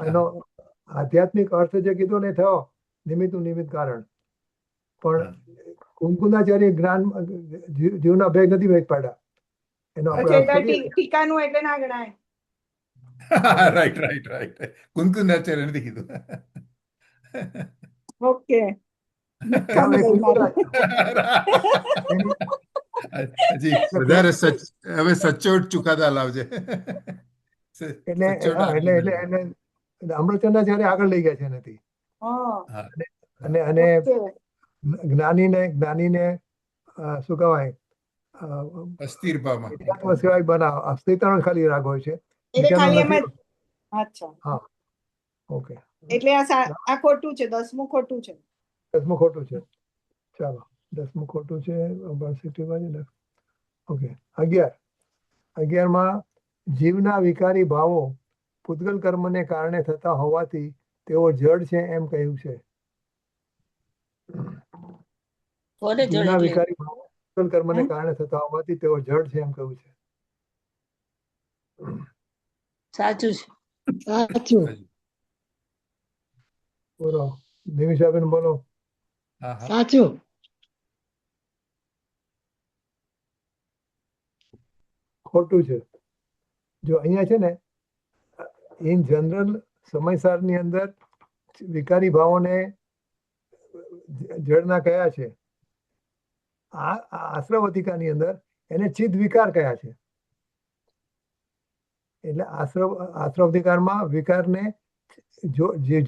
એનો આધ્યાત્મિક અર્થ જે કીધો ને થયો નિમિત્તનું નિમિત્ત કારણ, પણ કુંકુંદાચાર્ય જ્ઞાન જીવના ભેગ નથી ભેગ પાડ્યા. એનો આપણે અર્થ કરીએ. ટીકાનું એટલે ના ગણાય. રાઈટ. કુંકુંદાચાર્ય નથી કીધું. ઓકે. હજી વધારે હવે સચોટ ચુકાદા લાવજે. એટલે અમૃતચંદ્રાચાર્ય આગળ લઈ ગયા છે એનાથી. અને જ્ઞાનીને શું કહેવાય, અસ્થિર ભાવમાં સિવાય બનાવ અસ્થિરતાનો ખાલી રાગ હોય છે. એટલે ખાલી એમ જ. અચ્છા, હા, ઓકે. એટલે આ ખોટું છે. 10મું ખોટું છે. 10મું ખોટું છે. ચાલો, 10મું ખોટું છે. 165. ઓકે. 11માં જીવના વિકારી ભાવો પૂતગલ કર્મને કારણે થતા હોવાથી તેઓ જડ છે એમ કહ્યું છે. કોને જડ જીવના એટલે? વિકારી ભાવો પૂતગલ કર્મને કારણે થતા હોવાથી તેઓ જડ છે એમ કહ્યું છે. સાચું છે. સાચું. બોલો નિમિષાબેન, બોલો. સાચું. ખોટું છે. જો અહીંયા છે ને, ઇન જનરલ સમયસારની અંદર વિકારી ભાવોને જડના કયા છે. આ આશ્રવધિકાની અંદર એને ચિત્ત વિકાર કયા છે. એટલે આશ્રવધિકારમાં વિકારને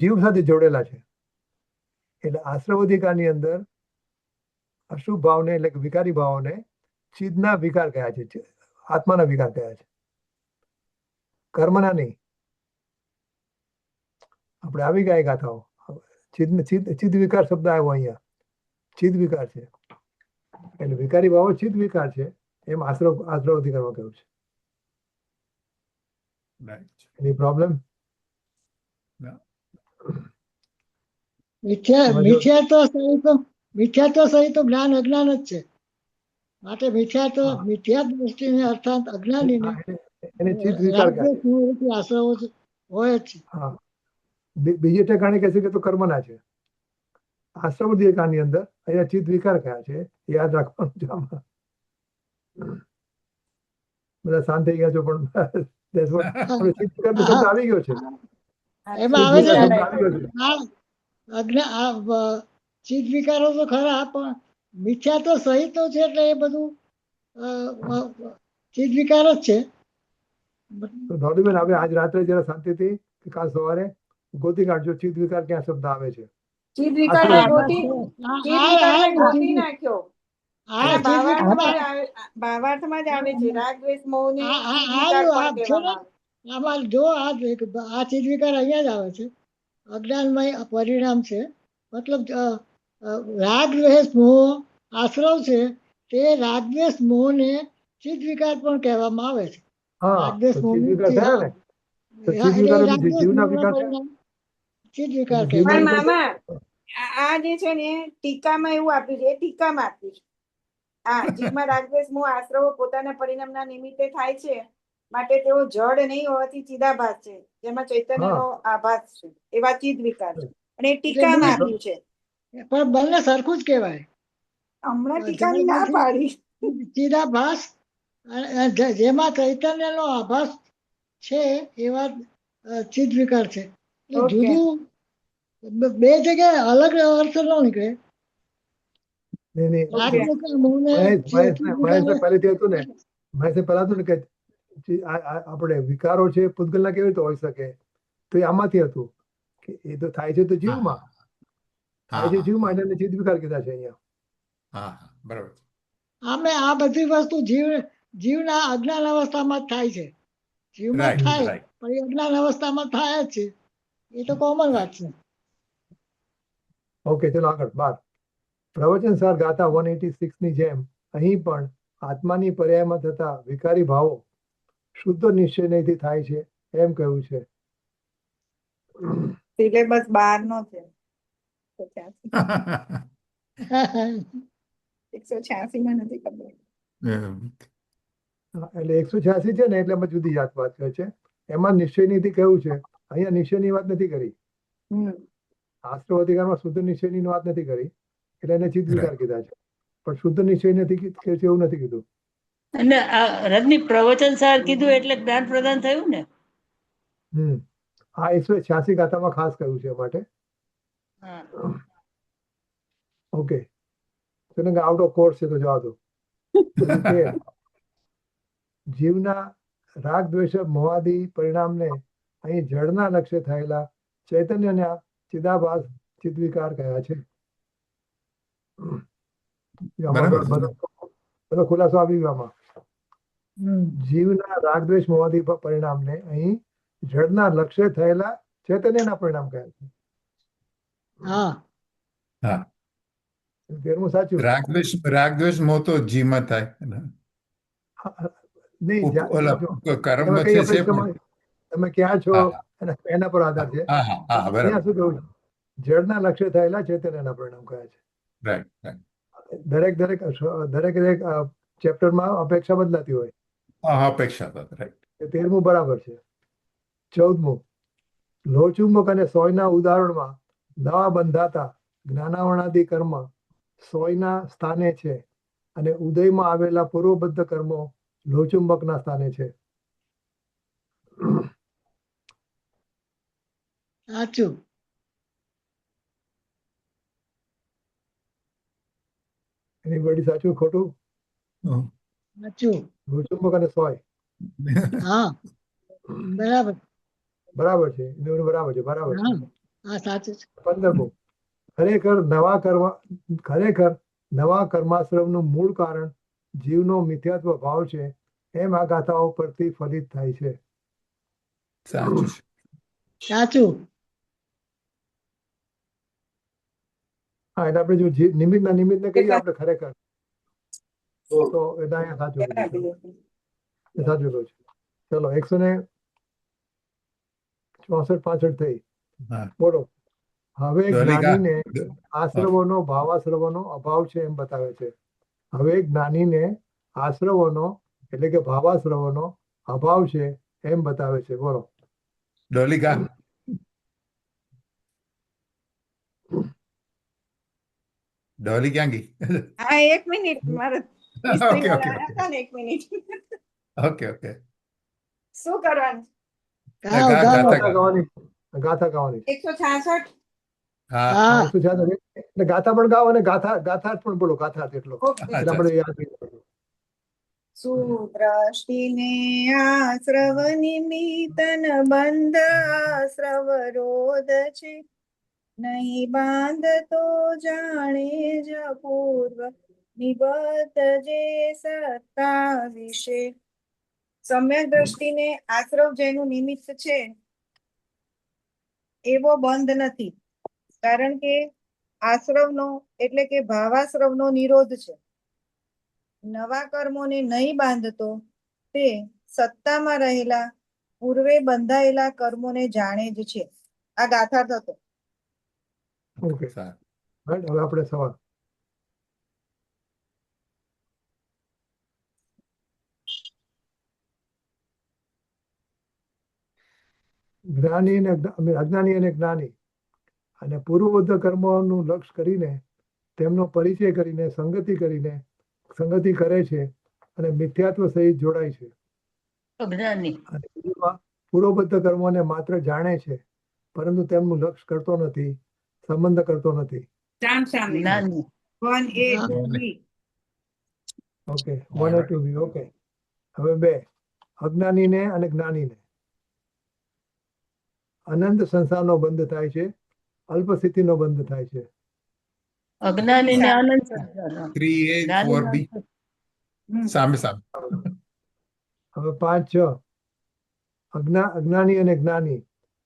જીવ સાથે જોડેલા છે. એટલે આશ્રવધિકારની અંદર અશુભ ભાવને એટલે કે વિકારી ભાવોને ચિત્તના વિકાર કયા છે, આત્માના વિકાર કયા છે. કર્મના નહીં. આપણે આવી ગયા એ ગાથાઓ. ચિદ વિકાર શબ્દ આવ્યો અહીંયા. ચિદ વિકાર છે એટલે વિકારી ભાવો ચિદ વિકાર છે એમ આશ્રવ અધિકારમાં કહ્યું છે. રાઈટ. એની પ્રોબ્લેમ મિથ્યાત્વ સહિત જ્ઞાન અજ્ઞાન જ છે. માટે હા. મિથ્યા દ્રષ્ટિને અર્થાત અજ્ઞાનીને એને ચિદ વિકાર કહે છે. રાગદ્વેષ આશ્રવો હોય જ છે. હા, બીજી ઠેકાણે કહે છે કે તો કર્મના છે. આશ્રમ અધિકારની અંદર અહીંયા ચિદ વિકાર કયા છે એ યાદ રાખવાનું છે આમાં. બધા શાંત થઈ ગયા છો પણ that's what- આપણે ચિદ વિકારનો શબ્દ આવી ગયો છે. એમાં આવે ચિદ છે વિકાર શબ્દ આવી ગયો છે. ચિત્ત વિકારો તો ખરા પણ મિથ્યાત્વ સહિત છે એટલે એ બધું ચિત્ત વિકાર જ છે. તો ધોળીબેન હવે આજ રાત્રે જરા શાંતિથી કે કાલ સવારે ગોતી કાઢજો ચિદ વિકાર ક્યાં શબ્દ આવે છે. ચિદ વિકાર આ ગોતી નાખ્યો. આ એના ચિત્ત વિકારમાં ભાવાર્થમાં જ આવે છે. રાગ દ્વેષ મોહને આ- આ- ચિદ વિકાર આ- પણ કહેવામાં આવે. આમાં જો આ ચિત્ત વિકાર અહીંયા જ આવે છે. અજ્ઞાનમય પરિણામ છે. મતલબ રાગ દ્વેષ મોહ આશ્રવ છે તે રાગ દ્વેષ મોહને ચિત્ત વિકાર પણ કહેવામાં આવે છે. હા, રાગદ્વેષ તો ચિદ મોહની વિકાર થયા ને. તો ચિદ એટલે વિકાર એટલે રાગદ્વેષ જીવના મોહનો વિકાર પરિણામ ચિત્ત વિકાર જીવન- પણ કહેવાય. મામા આ જે છે ને ટીકામાં એવું આપ્યું છે એ ટીકામાં આપ્યું છે. આ જીવમાં રાગદ્વેષ મોહ આશ્રવો પોતાના પરિણામના નિમિત્તે થાય છે માટે તેઓ જડ નહીં હોવાથી ચિદાભાસ છે જેમાં ચૈતન્યનો આભાસ છે એવા ચિદ વિકાર છે અને એ ટીકામાં આપ્યું છે. પણ બંને સરખું જ કહેવાય. હમણાં ટીકાની ના પાડી. ચિદાભાસ જેમાં ચૈતન્યનો આભાસ છે એવા ચિત્ત વિકાર છે. એટલે Okay. જુદું બે જગ્યાએ અલગ અર્થ ન નીકળે. નહીં, નહીં. રાગદ્વેષ મોહને મહેશને પહેલેથી હતું ને મહેશે પહેલા હતું ને કે આપણે વિકારો છે પૂતગલના કેવી રીતે હોઈ શકે તો એ આમાંથી હતું કે એ તો થાય છે તો જીવમાં થાય છે જીવમાં એટલે એને ચિદ વિકાર કીધા છે અહીંયા. હા હા બરાબર. આમે આ બધી વસ્તુ જીવના અજ્ઞાન અવસ્થામાં જ થાય છે. જીવમાં રાઈટ થાય રાઈટ. પણ એ અજ્ઞાન અવસ્થામાં થાય જ છે. એ તો કોમન વાત છે. ઓકે, ચલો આગળ 12 પ્રવચન સાર ગાથા 186 ની જેમ અહીં પણ આત્માની પર્યાયમાં થતા વિકારી ભાવો શુદ્ધ નિશ્ચયથી થાય છે એમ કહ્યું છે. સિલેબસ 12 નો છે 186 માં નથી ખબર. એટલે 186 છે ને એટલે એમાં જુદી જાત વાત કરે છે. એમાં નિશ્ચયનીથી કહ્યું છે, અહીંયા નિશ્ચયની વાત નથી કરી. આશ્રવ અધિકારમાં શુદ્ધ નિશ્ચયની વાત નથી કરી એટલે એને ચિત્ત વિકાર કીધા છે. પણ શુદ્ધ નિશ્ચય નથી કે છે એવું નથી કીધું. અને આ રજની પ્રવચન સાર કીધું એટલે જ્ઞાન પ્રદાન થયું ને. આ 186 ગાથામાં ખાસ કહ્યું છે માટે. હા. ઓકે, ચલો આઉટ ઓફ કોર્સ છે તો જવા દો. જીવના રાગ દ્વેષ મોહાદી પરિણામને અહીં જળના લક્ષ્ય થયેલા ચૈતન્યના ચિદાભાસ ચિદ વિકાર કયા છે. બધો ખુલાસો આવી ગયો આમાં. જીવના રાગ દ્વેષ મોહાદી પરિણામને અહીં જળના લક્ષ્ય થયેલા ચૈતન્યના પરિણામ કયા છે. હા હા. 13મું સાચું. રાગદ્વેષ મોહ તો જીમાં થાય. નહીં, ઓલા કર્મ તમે છે કઈ છે અપેક્ષામાં તમે ક્યાં છો હા. એના પર આધાર છે. હા હા હા અહીંયા બરાબર. શું કહ્યું છે? જળના લક્ષ્ય થયેલા ચૈતન્યના પરિણામ કયા છે. Right right. દરેક ચેપ્ટરમાં અપેક્ષા બદલાતી હોય. હા અપેક્ષા હતા. રાઈટ. 13મું બરાબર છે. 14મું લોહચુંબક અને સોયના ઉદાહરણમાં નવા બંધાતા જ્ઞાનાવરણાદી કર્મ સોયના સ્થાને છે અને ઉદયમાં આવેલા પૂર્વબદ્ધ કર્મો લોહચુંબકના સ્થાને છે. સાચું. એની બધી સાચું ખોટું. સાચું. લોહચુંબક અને સોય હા બરાબર. બરાબર છે. એનું બરાબર છે. બરાબર છે. હા સાચું છે. 15મું ખરેખર નવા કર્માશ્રમનું મૂળ કારણ જીવનો મિથ્યાત્વ ભાવ છે એમ આ ગાથાઓ પરથી ફલિત થાય છે. સાચું છે. સાચું. હા, એટલે આપણે જો નિમિત્તના નિમિત્તને કહીએ આપણે ખરેખર તો એટલે અહીંયા સાચું કીધું છે. એ સાચું કહું છું. ચલો 164 થઈ. હા. બોલો. હવે ડોલિકા જ્ઞાનીને આશ્રવોનો ભાવાશ્રવોનો અભાવ છે એમ બતાવે છે. હવે જ્ઞાનીને આશ્રવોનો એટલે કે ભાવાશ્રવોનો અભાવ છે એમ બતાવે છે. બોલો. ડોલિકા ડોલી ક્યાં ગઈ? હા, 1 મિનિટ મારે ઓકે ઇસ્ત્રીવાળા ઓકે હતા ને, 1 મિનિટ. Okay okay. શું કરવાનું? ગાઓ ગા- ગાઓ. ગાતા ગાથા ગાવાની. ગાથા ગાવાની. 166. હા હા. 166 એટલે ગાથા પણ ગાઓ અને ગાથા પણ બોલો. ગાથા એટલો ઓકે. એટલે અચ્છા આપણે યાદ રાખીએ. સુદ્રષ્ટિને આશ્રવ નિમિત્તન બંધ આશ્રવ રોધ છે, નહીં બાંધતો જાણે જ પૂર્વ નિબદ્ધ જે સત્તા વિશે. સમ્યક દ્રષ્ટિને આશ્રવ જેનું નિમિત્ત છે એવો બંધ નથી, કારણ કે આશ્રવનો એટલે કે ભાવાશ્રવનો નિરોધ છે. નવા કર્મોને નહીં બાંધતો તે સત્તામાં રહેલા પૂર્વે બંધાયેલા કર્મોને જાણે જ છે. આ ગાથાર્થ હતો. ઓકે. સારું. right, હવે આપણે સવાલ. જ્ઞાની અને અજ્ઞાની અને જ્ઞાની અને પૂર્વબદ્ધ કર્મોનું લક્ષ્ય કરીને તેમનો પરિચય કરીને સંગતિ કરે છે અને મિથ્યાત્વ સહિત જોડાય છે. અજ્ઞાની. અને બીજુમાં પૂર્વબદ્ધ કર્મોને માત્ર જાણે છે પરંતુ તેમનું લક્ષ્ય કરતો નથી, સંબંધ કરતો નથી. સામ સામે. જ્ઞાની. 1A 2B. Okay, 1 or 2B. Okay. હવે 2 અજ્ઞાનીને અને જ્ઞાનીને અનંત સંસારનો બંધ થાય છે, અલ્પ સ્થિતિનો બંધ થાય છે. અજ્ઞાનીને આનંદ સંસારનો. 3A 4B સામે સામે. હવે 5 6 અજ્ઞાની અને જ્ઞાની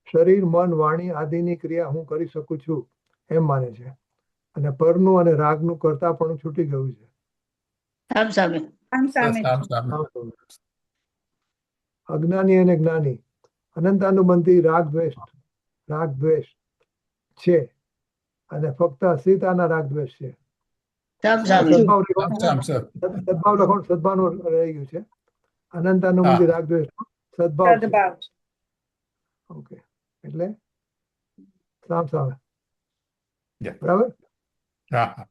શરીર મન વાણી આદિની ક્રિયા હું કરી શકું છું એમ માને છે અને પરનું અને રાગનું કરતા પણ છૂટી ગયું છે. સામ સામે. સામ સામે. સામે સામે. અજ્ઞાની અને જ્ઞાની અનંતાનુબંધી રાગ દ્વેષ છે અને ફક્ત અસ્થિરતાના રાગ દ્વેષ છે. સામ સામે. સદભાવ સામે સામે. સદભાવનું રહી ગયું છે. અનંતાનુબંધી રાગ દ્વેષ સદભાવ છે. સદભાવ. ઓકે, એટલે સામ સામે. Yeah. બરાબર. હા હા.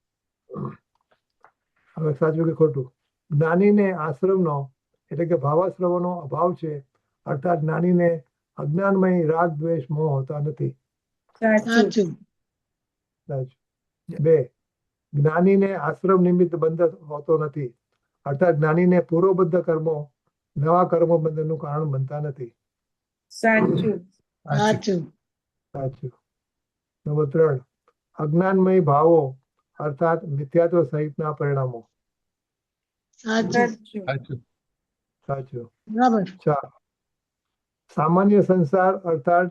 હવે સાચું કે ખોટું? જ્ઞાનીને આશ્રમનો એટલે કે ભાવાશ્રવનો અભાવ છે, અર્થાત જ્ઞાનીને અજ્ઞાનમય રાગ દ્વેષ મોહ હોતા નથી. સાચું. સાચું. સાચું. 2 જ્ઞાનીને આશ્રમ નિમિત્ત બંધ હોતો નથી, અર્થાત જ્ઞાનીને પૂર્વબદ્ધ કર્મો નવા કર્મ બંધનનું કારણ બનતા નથી. સાચું. સાચું. સાચું. નંબર 3 અજ્ઞાનમય ભાવો અર્થાત મિથ્યાત્વ સહિતના પરિણામો. સાચું. સાચું. સાચું. સાચું. બરાબર. 4 સામાન્ય સંસાર અર્થાત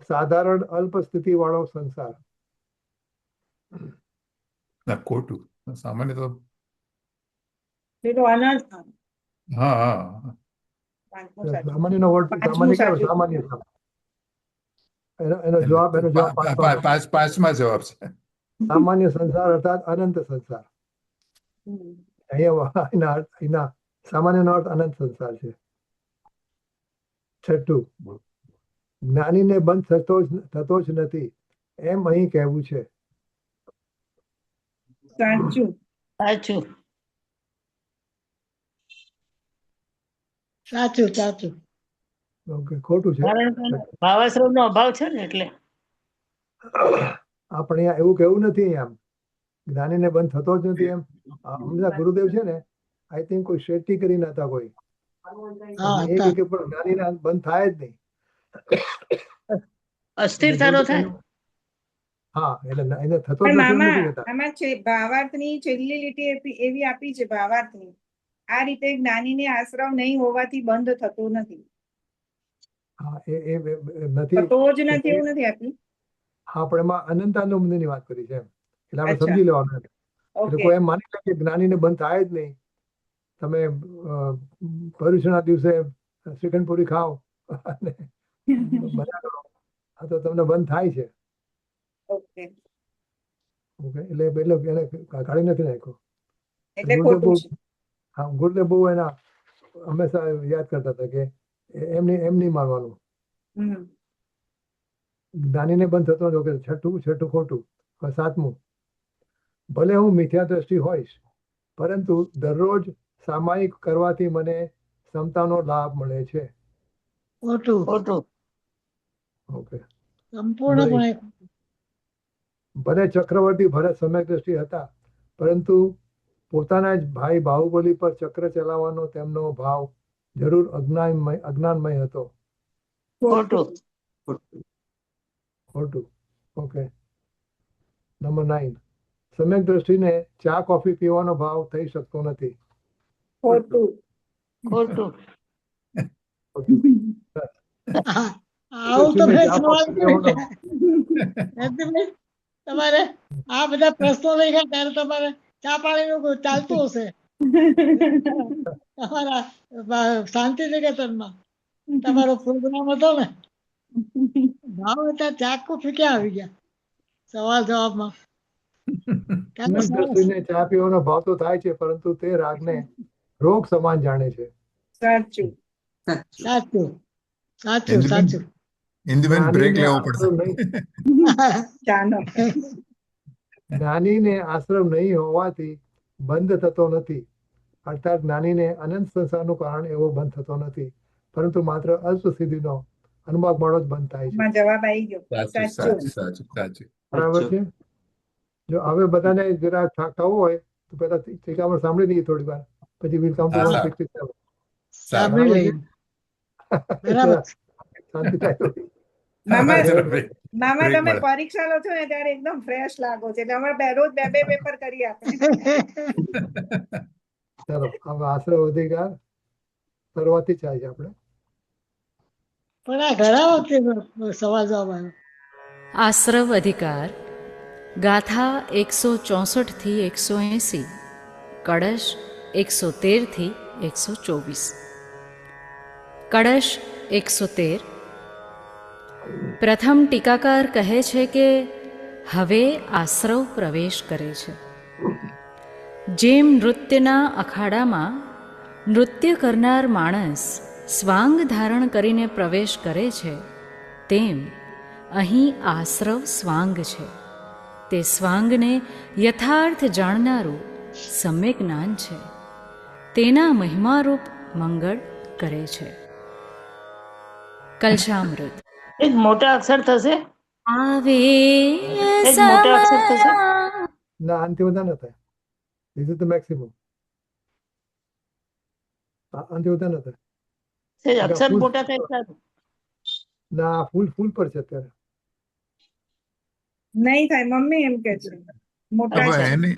સાધારણ અલ્પ સ્થિતિ વાળો સંસાર. ના ખોટું. સામાન્ય તો પેલો અનંત. હા હા. પાંચમું સાચું. સામાન્યનો વર્ડ પાંચમું સામાન્ય સાચું. સામાન્ય એનો જવાબ પાંચમા જવાબ છે. સામાન્ય સંસાર અર્થાત અનંત સંસાર. હમ. અહીંયા એના સામાન્યનો અર્થ અનંત સંસાર છે. 6 જ્ઞાનીને બંધ થતો જ નથી એમ અહીં કહેવું છે. સાચું. સાચું. સાચું. સાચું. ઓકે, ખોટું છે. કારણ કે ભાવાશ્રમનો અભાવ છે ને એટલે. આપણે અહીંયા એવું કહેવું નથી. આમ જ્ઞાનીને બંધ થતો જ નથી એમ હમણાં ગુરુદેવ છે ને, આઈ થિંક કોઈ શેટ્ટી કરીને હતા કોઈ, હા, એ કે પણ જ્ઞાનીને બંધ થાય જ નહીં. અસ્થિરતાનો થાય. હા, એટલે એને થતો જ પણ નથી એમ મામા નથી કહેતા. આમાં છે ભાવાર્થની છેલ્લી લીટી એવી આપી છે ભાવાર્થની. આ રીતે જ્ઞાનીને આશ્રવ નહીં હોવાથી બંધ થતો નથી. હા એ નથી. તો જ નથી એવું નથી આપી. હા પણ એમાં અનંતાનુબંધની વાત કરી છે એમ. એટલે આપણે અચ્છા. સમજી લેવાનું એમ. એટલે ઓકે. કોઈ એમ માની લે કે જ્ઞાનીને બંધ થાય જ નહીં. તમે પર્યુષણના દિવસે શ્રીખંડ પૂરી ખાઓ અને બધા કરો, હા તો તમને બંધ થાય છે. ઓકે. ઓકે એટલે એને કાઢી નથી નાખ્યો. એટલે ગુરુદેવ ખોટું બહુ છે. હા ગુરુદેવ બહુ એના હંમેશા યાદ કરતા હતા કે એમ નહીં માનવાનું. હમ. જ્ઞાનીને બંધ થતો હતો કે છઠ્ઠું ખોટું. હવે સાતમું, ભલે હું મિથ્યા દ્રષ્ટિ હોઈશ પરંતુ દરરોજ સામાયિક કરવાથી મને ક્ષમતાનો લાભ મળે છે. ખોટું, ખોટું. ઓકે. સંપૂર્ણપણે ભલે ચક્રવર્તી ભરત સમ્યક દ્રષ્ટિ હતા પરંતુ પોતાના જ ભાઈ બાહુબલી પર ચક્ર ચલાવવાનો તેમનો ભાવ જરૂર અજ્ઞાનમય હતો. ખોટું. ખોટું. ઓકે. નંબર 9, સમ્યક દ્રષ્ટિને ચા કોફી પીવાનો ભાવ થઈ શકતો નથી. ખોટું. ખોટું. હા, આવું તો મેં ચા સવાલ કોફી પીવાનો નથી. તમારે આ બધા પ્રશ્નો લઈ ગયા ત્યારે તમારે ચા પાણીનું ચાલતું હશે તમારા શાંતિ નિકેતનમાં તમારો પ્રોગ્રામ હતો ને. ભાવ હતા ચા કોફી ક્યાં આવી ગયા સવાલ જવાબમાં? સમ્યક દ્રષ્ટિને ચા પીવાનો ભાવ તો થાય છે પરંતુ તે રાગને રોગ સમાન જાણે છે. સાચું. સાચું સાચું ઇન્દુબેન સાચું. ઇન્દુબેન બ્રેક જ્ઞાનીને લેવો આશ્રમ પડશે. ચાનો. જ્ઞાનીને આશ્રમ નહીં હોવાથી બંધ થતો નથી. અર્થાત જ્ઞાનીને અનંત સંસારનું કારણ એવો બંધ થતો નથી પરંતુ માત્ર અલ્પ સિદ્ધિનો અનુભવ મળો જ બંધ થાય છે. માં જવાબ આવી ગયો. સાચું સાચું. સાચું સાચું સાચું. બરાબર છે. જો હવે બધાને જરા થવું હોય તો પેલા ટીકામણ સાંભળી લઈએ થોડી વાર, પછી વિલ કમ ટુ હા, 167. સાંભળી લઈએ. બરાબર. શાંતિ થાય તો. મામા જરા break મામા તમે મળે. પરીક્ષા લો છો ને ત્યારે એકદમ ફ્રેશ લાગો છો એટલે અમે રોજ બે પેપર કરી આપે. ચાલો હવે આશ્રય અધિકાર શરૂઆતથી જ થાય છે આપણે. પણ આ ઘણા વખતે સવાલ જવાબ આવ્યો. આશ્રવ અધિકાર ગાથા 164 થી 180, કળશ 113 થી 124. કળશ 113. પ્રથમ ટીકાકાર કહે છે કે હવે આશ્રવ પ્રવેશ કરે છે. જેમ નૃત્યના અખાડામાં નૃત્ય કરનાર માણસ સ્વાંગ ધારણ કરીને પ્રવેશ કરે છે તેમ અહીં આશ્રવ સ્વાંગ છે. તે સ્વાંગને યથાર્થ જાણનારું સમ્યક જ્ઞાન છે. તેના મહિમારૂપ મંગળ કરે છે. કલશામૃત. એક મોટા અક્ષર થશે. આવે એક મોટા અક્ષર થશે. ના આનાથી વધારે ન થાય. This is the maximum. આનાથી વધારે ન થાય. સેજ અક્ષર મોટા થાય સારું. ના ફૂલ પર છે અત્યારે. નહીં થાય મમ્મી એમ કે છે મોટા હવે છે. એને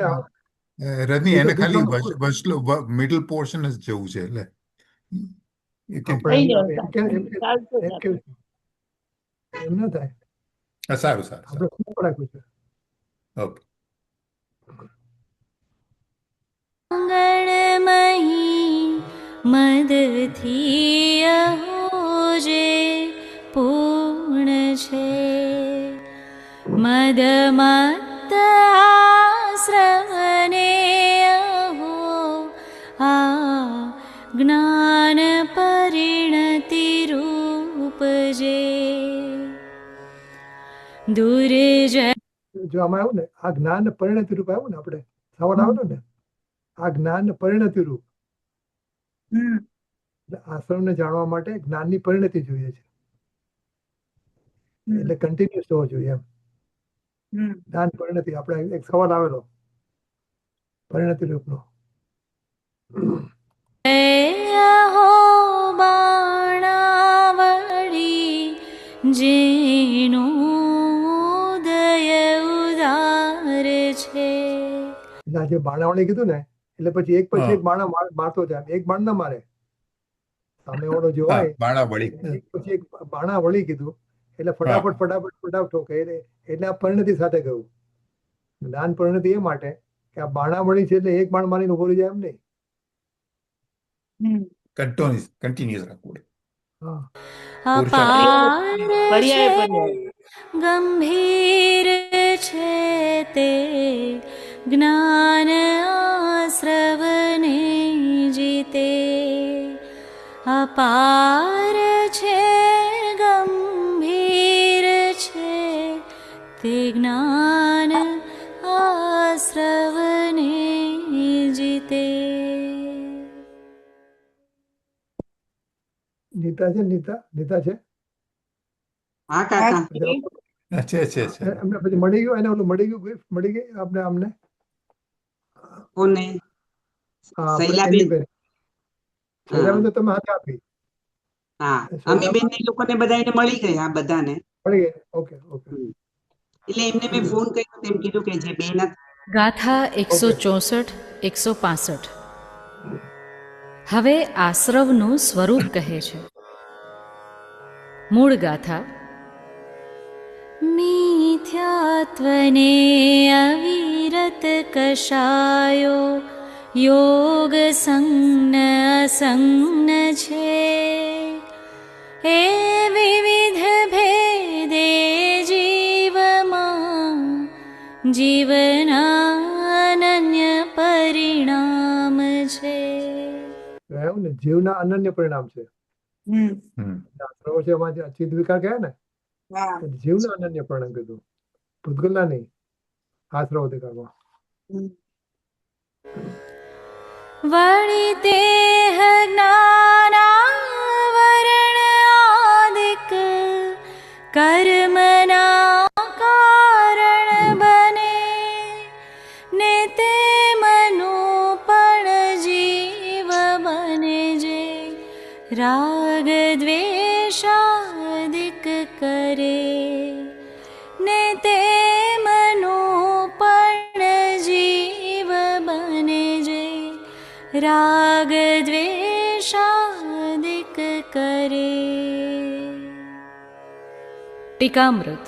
રજની એને ખાલી દીકરો- મિડલ પોર્શન જ જવું છે એટલે થઈ આપણે જાય. એમ કે- ચાલશે, એમ કે- એમ ન થાય. સારું સારું આપણે ફૂલ પર રાખ્યું છે. ઓકે. મંગળમયી મદથી અહોજે પૂર્ણ છે. મદમત્ત આશ્રવને અહો આ જ્ઞાન પરિણતિ રૂપજે. દુર્જય જો આમાં આવ્યું ને આ જ્ઞાન પરિણતિ રૂપ આવ્યું ને આપણે સવાલ આવ્યો ને આ જ્ઞાન પરિણતિ રૂપ. હમ. એટલે આશ્રમને જાણવા માટે જ્ઞાનની પરિણતિ જોઈએ છે. એટલે કન્ટિન્યુઅસ હોવો જોઈએ એમ. હમ. જ્ઞાન પરિણતિ આપણે એક સવાલ આવેલો પરિણતિ રૂપનો. અહો બાણાવળી જેનો ઉદય ઉદાર છે. એટલે આ જે બાણાવળી કીધું ને એટલે પછી એક પછી એક બાણા મારતો જાય. એક બાણ ના મારે, સામેવાળો જે હા હોય બાણાવળી. એક પછી એક બાણાવળી કીધું એટલે હા ફટાફટ ઠોકે એટલે આ પરિણતિ સાથે ગયું. જ્ઞાન પરિણતિ એ માટે કે આ બાણાવળી છે એટલે એક બાણ મારીને ઉભો રહી જાય એમ નહીં. કન્ટિન્યુઅસ રાખવું. હા પુરુષાર્થ. અપાર છે પર્યાય પર્યાય ગંભીર છે તે જ્ઞાન આશ્રવને જીતે. અપાર છે ગંભીર છે તે જ્ઞાન આશ્રવને જીતે. નીતા છે નીતા છે હા કાકા. છે. એમને પછી મળી ગયું એને ઓલું મળી ગયું gift મળી ગઈ આપણે અમને કોને? હા શૈલાબેન. એની બેન શૈલાબેન તો તમે હાથે આપી હા અમીબેન ને એ લોકોને બધાને મળી ગઈ. આ બધાને મળી ગઈ. ઓકે એટલે એમને મેં ફોન કર્યો તેમ કીધું કે જે બેન ગાથા 164 165. હવે આશ્રવનું સ્વરૂપ કહે છે. મૂળ ગાથા. મિથ્યાત્વને અવિરત કશાયો યોગ સંજ્ઞ અસંજ્ઞ છે. એ વિવિધ ભેદે જીવમાં જીવના અનન્ય પરિણામ છે. કહ્યું ને જીવના અનન્ય પરિણામ છે. શાસ્ત્રો છે એમાં જે અચિત વિકાર કહે ને હા જીવના અનન્ય પરિણામ કીધું, ભૂતગલના નહીં. આશ્રવ અધિકારમાં વળી દેહ જ્ઞાનાવરણ આદિક કર્મના કારણ બને ને તે મનુ પણ જીવ બને જે રાગ દ્વેષાદિક કરે ને તે મનુ પણ જીવ બને જે રાગ દ્વેષાદિક કરે. ટીકામૃત.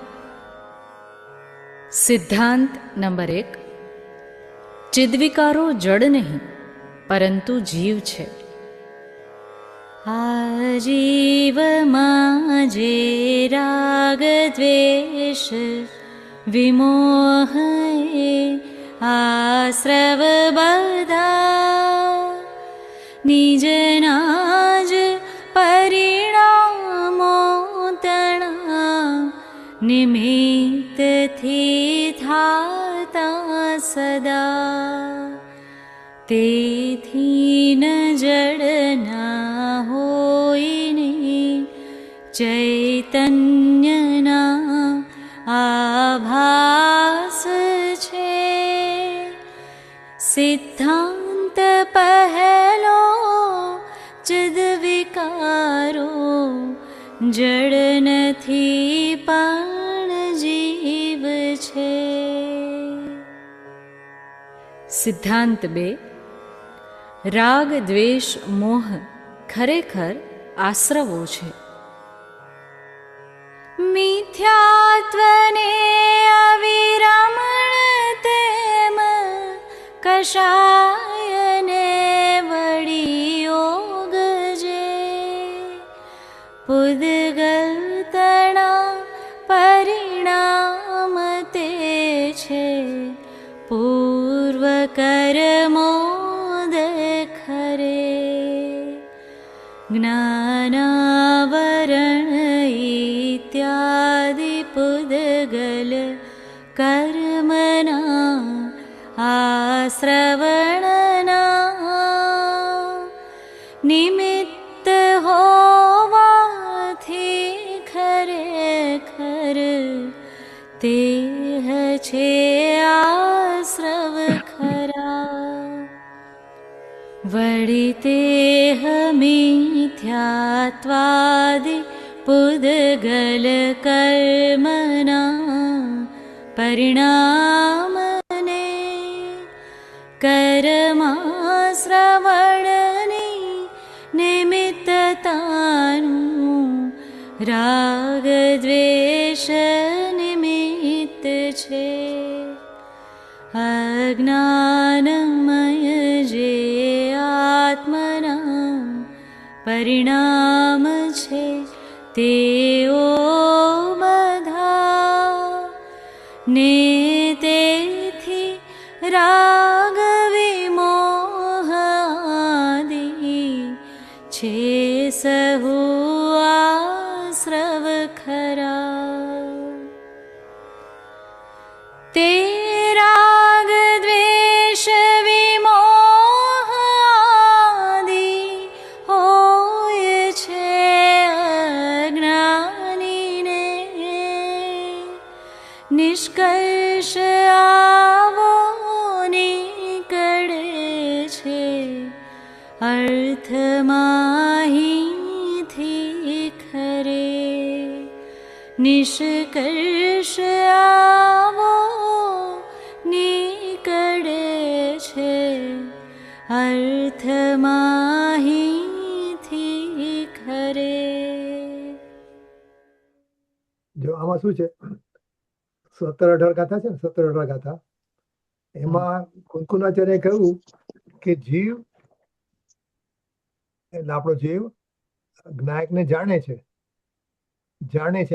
સિદ્ધાંત નંબર 1. ચિદ્વિકારો જડ નહીં પરંતુ જીવ છે. આ જીવમાં જે રાગ દ્વેષ વિમોહ એ આશ્રવ બધા નિજના જ પરિણામો તણા નિમિત્તથી થાતા સદા. તેથી ન જડના હોઈને ચૈતન્યના આભાસ છે. સિદ્ધાંત પહેલો ચિદ વિકારો જડ નથી પણ જીવ છે. સિદ્ધાંત 2. રાગ દ્વેષ મોહ ખરેખર આશ્રવો છે. મિથ્યાત્વને અવિરમણ તેમ કશાયને વળી યોગ જે પૂદગલ તણા પરિણામ તે છે પૂર્વ કર્મોદ ખરે. જ્ઞાનાવરણ ઇત્યાદિ પૂદગલ કર્મના આશ્રવણના નિમિત્ત હોવાથી ખરેખર તે છે આશ્રવ ખરા. વળી તે મિથ્યાત્વાદિ પૂદગલ કર્મના પરિણામને કર્માશ્રવણની નિમિત્તતા રાગ દ્વેષ નિમિત્ત છે. અજ્ઞાનમય જે આત્મના પરિણામ છે તેઓ બધા ને તેથી રાગ વિમોહ આદિ છે સહુ આશ્રવ ખરા. તે રાગ દ્વેષ વિમોહ આદિ હોય છે અજ્ઞાનીને. નિષ્કર્ષ આવો નીકળે છે અર્થમાહીથી ખરે. નિષ્કર્ષ આવો નીકળે છે અર્થમાહીથી ખરે. જો આમાં શું છે, 17-18 ગાથા છે ને, 17-18 ગાથા, એમાં કુંકુનાચાર્ય કહ્યું કે જીવ એટલે આપણો જીવ જ્ઞાયકને જાણે છે,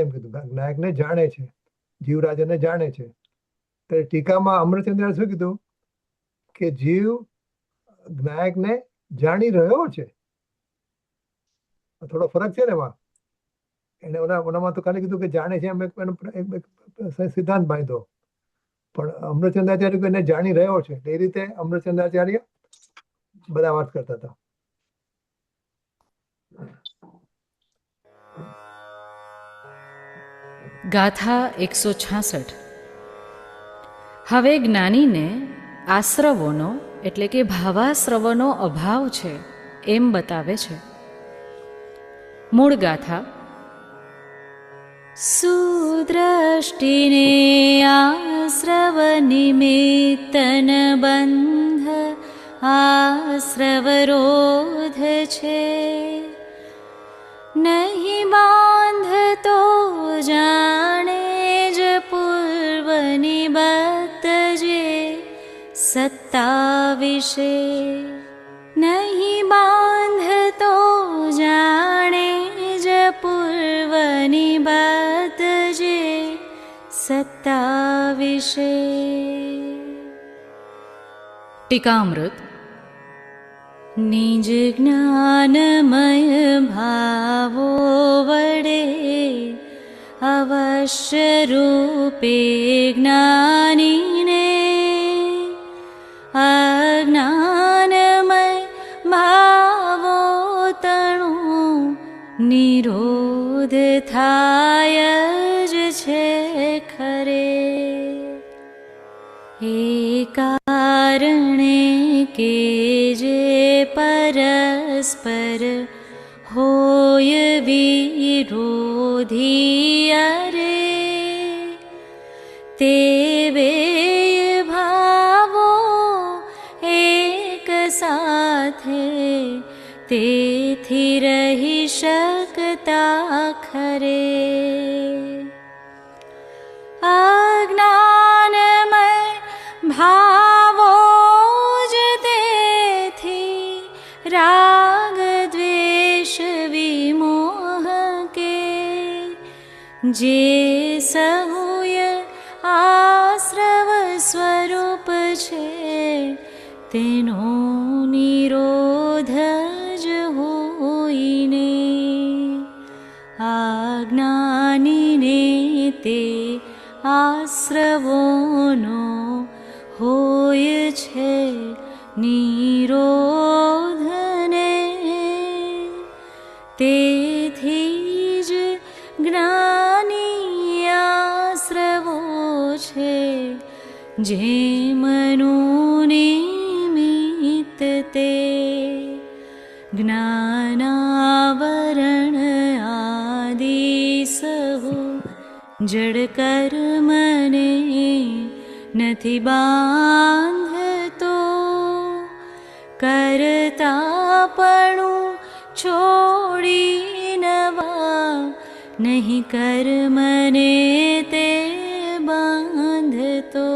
એમ કીધું. જ્ઞાયકને જાણે છે, જીવરાજને જાણે છે. ત્યારે ટીકામાં અમૃતચંદ્ર શું કીધું કે જીવ જ્ઞાયકને જાણી રહ્યો છે. થોડો ફરક છે ને એમાં. એને ઓનામાં તો ખાલી કીધું કે જાણે છે એમ એનો સિદ્ધાંત બાંધ્યો, પણ અમૃતચંદ્રાચાર્ય એને જાણી રહ્યો છે. એ રીતે અમૃતચંદ્રાચાર્ય બધા વાત કરતા હતા. ગાથા 166. હવે જ્ઞાનીને આશ્રવોનો એટલે કે ભાવાશ્રવોનો અભાવ છે એમ બતાવે છે. મૂળ ગાથા. સુદ્રષ્ટિને આશ્રવ નિમિત્તન બંધ આશ્રવરોધ છે. નહીં બાંધતો જાણે જ પૂર્વ નિબદ્ધ જે સત્તા વિશે. નહીં બાંધતો જાણે જ પૂર્વ નિબદ્ધ જે સત્તા વિશે. ટીકામૃત. નિજ જ્ઞાનમય ભાવો વડે અવશ્ય રૂપે જ્ઞાનીને અજ્ઞાનમય ભાવો તણું નિરોધ થાય જ છે ખરે. એ કારણે કે જે પરસ્પર હોય વિરોધી અરે તે બે ભાવો એક સાથે તેથી રહી શકતા ખરે. અજ્ઞાનમય ભાવો જ તેથી રાગ દ્વેષ વિમોહ કે જે સહુય આશ્રવ સ્વરૂપ છે તેનો નિરોધ જ હોઈને. આજ્ઞાનીને તે આશ્રવોનો હોય છે નિરોધને. તેથી જ જ્ઞાની આશ્રવો છે જેમનું નિમિત્ત તે. જ્ઞાનાવરણ આદિ સહુ જડ કર્મને નથી બાંધતો. કરતાપણું છોડી નવા નહીં કર્મને તે બાંધતો.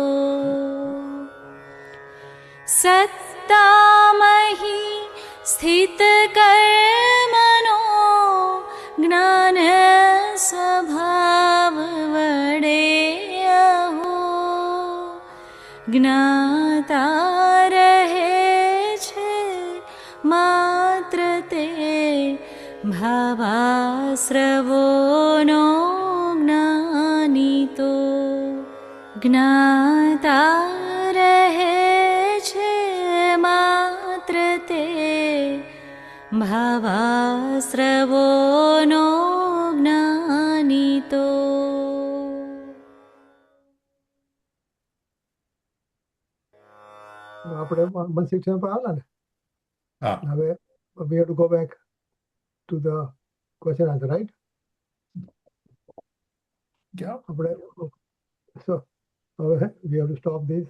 સત્તામહી સ્થિત કર્મનો જ્ઞાન સ્વભાવ વડે અહો જ્ઞાતા રહે છે માત્ર તે ભાવાશ્રવોનો જ્ઞાની તો. જ્ઞાતા રહે છે માત્ર તે ભાવાશ્રવોનો જ્ઞાની તો. આપણે 161 પર આવ્યા ને. હા. હવે we have to go back to the question answer, right? આપણે so હવે we have to stop this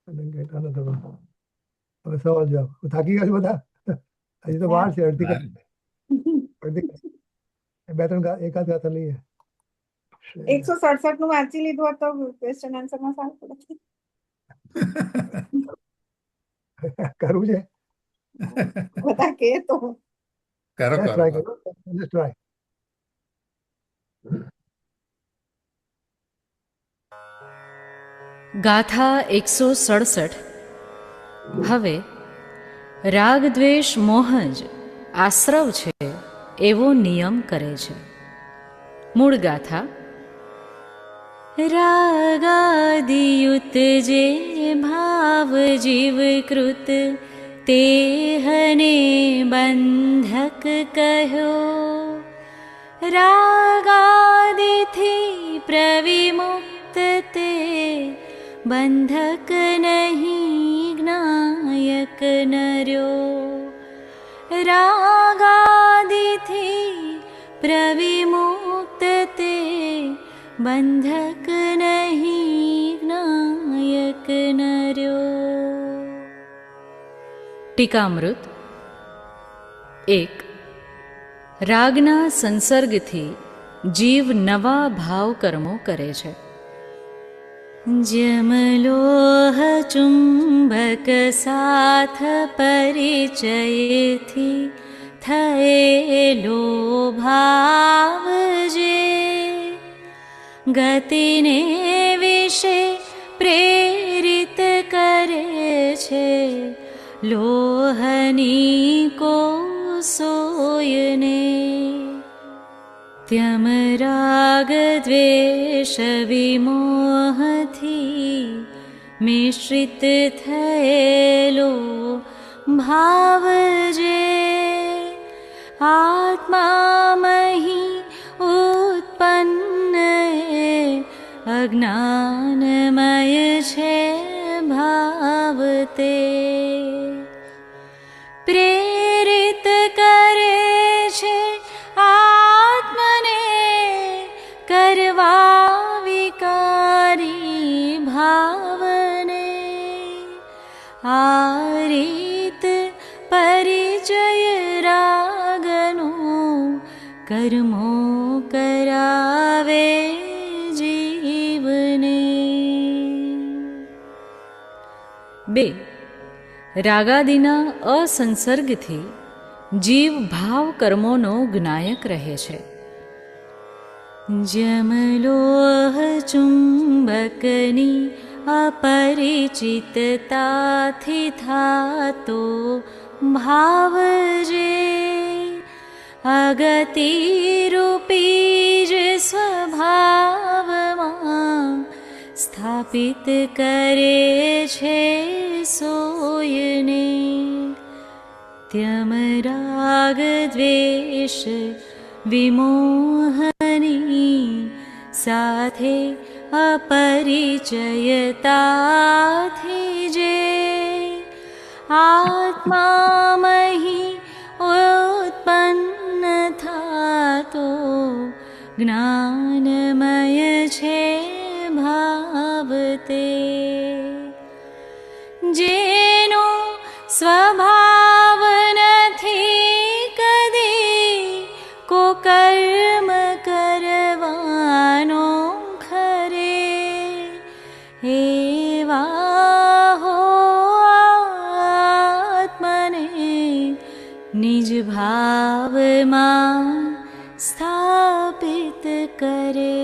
and then get another one. હવે સવાલ જવાબ થાકી ગયા છો બધા? હજી તો વાર છે અડધી બે ત્રણ એકાદ ગાથા લઈએ. 167 નું વાંચી લીધું હોત તો ક્વેશ્ચન આન્સર માં સારું પડે. કરવું છે? બધા કે તો કરો Let's કરો try, let's try. ગાથા 167. હવે રાગ દ્વેષ મોહ જ આશ્રવ છે એવો નિયમ કરે છે. મૂળ ગાથા. રાગાદિયુત જે ભાવ જીવકૃત તે હને બંધક કહ્યો. રાગાદિથી પ્રવિમુક્ત તે બંધક નહીં જ્ઞાયક નર્યો. રાગાદિથી પ્રવિમુક્ત તે બંધક નહીં જ્ઞાયક નર્યો. ટીકામૃત. 1. રાગના સંસર્ગથી જીવ નવા ભાવ કર્મો કરે છે. જમલોહ ચુંબક સાથ પરિચયથી થયેલો ભાવ જે ગતિને વિશે પ્રેરિત કરે છે. લોહની કોસોયને ત્યમ રાગ દ્વેષ વિમોહથી મિશ્રિત થયેલો ભાવ જે આત્મામહી ઉત્પન્ન અજ્ઞાનમય છે ભાવ તે. પ્રેરિત કરે છે આત્મને કરવા વિકારી ભાવને. આ રીત પરિચય રાગનો કર્મો કરાવે જીવને. 2. રાગાદિના અસંસર્ગથી જીવ ભાવ કર્મોનો જ્ઞાયક રહે છે. જમલોહ ચુંબકની અપરિચિતતાથી થાતો ભાવ જે અગતિરૂપી જ સ્વભાવમાં સ્થાપિત કરે છે સોયને. ત્યમ રાગ દ્વેષ વિમોહની સાથે અપરિચયતાથી જે આત્મામહી ઉત્પન્ન થાતો જ્ઞાનમય છે ભાવ તે. જેનો સ્વભાવ નથી કદી કો કર્મ વાહો આત્મને નિજ ભાવમાં સ્થાપિત કરે.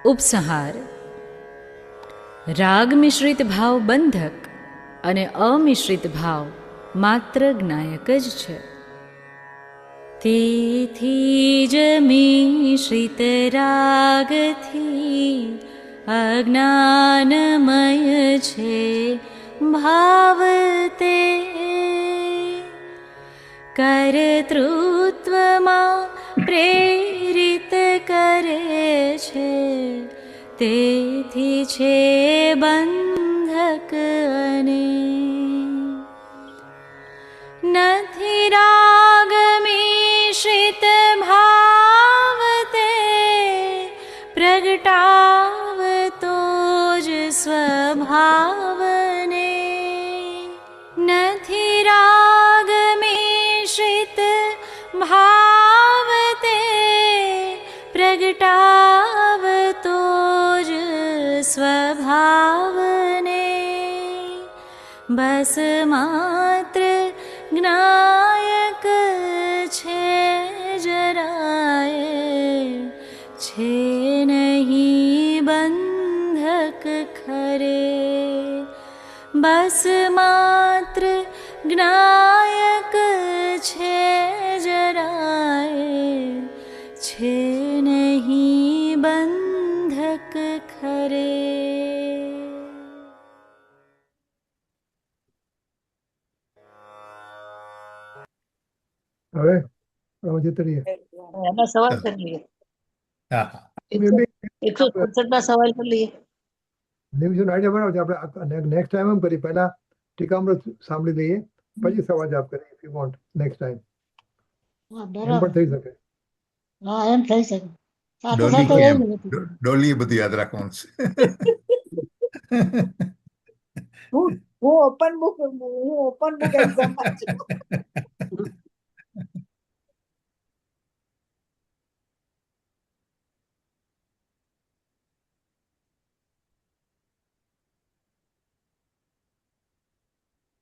ઉપસંહાર. રાગ મિશ્રિત ભાવ બંધક અને અમિશ્રિત ભાવ માત્ર જ્ઞાયક જ છે. તેથી જ મિશ્રિત રાગથી અજ્ઞાનમય છે ભાવ તે. કર્તૃત્વમાં પ્રેરિત કરે છે, તેથી છે બંધક અને નથી રાગ મિશ્રિત ભાવ તે પ્રગટાવતો જ સ્વભાવને. નથી રાગ મિશ્રિત ભાવ તે પ્રગટાવતો જ સ્વભાવને. બસ માત્ર જ્ઞાયક છે જરાય છે નહીં બંધક ખરે. બસ માત્ર જ્ઞાયક છે જરાય છે નહીં બંધક ખરે. હવે જતરીએ એમાં સવાલ કરી લઈએ. હા હા 167 સવાલ કરી લઈએ. નિમિષનો આઈડિયા બનાવો છે આપણે. નેક્સ્ટ ટાઈમ એમ કરી, પહેલા ટીકામૃત સાંભળી લઈએ, પછી સવાલ જવાબ કરીએ. If you want next time હા, એમ બરાબર. પણ થઈ શકે. હા, એમ થઈ શકે. સાથે ડોલી સાથે કેમ? એવું નથી. ડોલીએ બધું યાદ રાખવાનું છે. હું ઓપન બુક એક્ઝામમાં છું.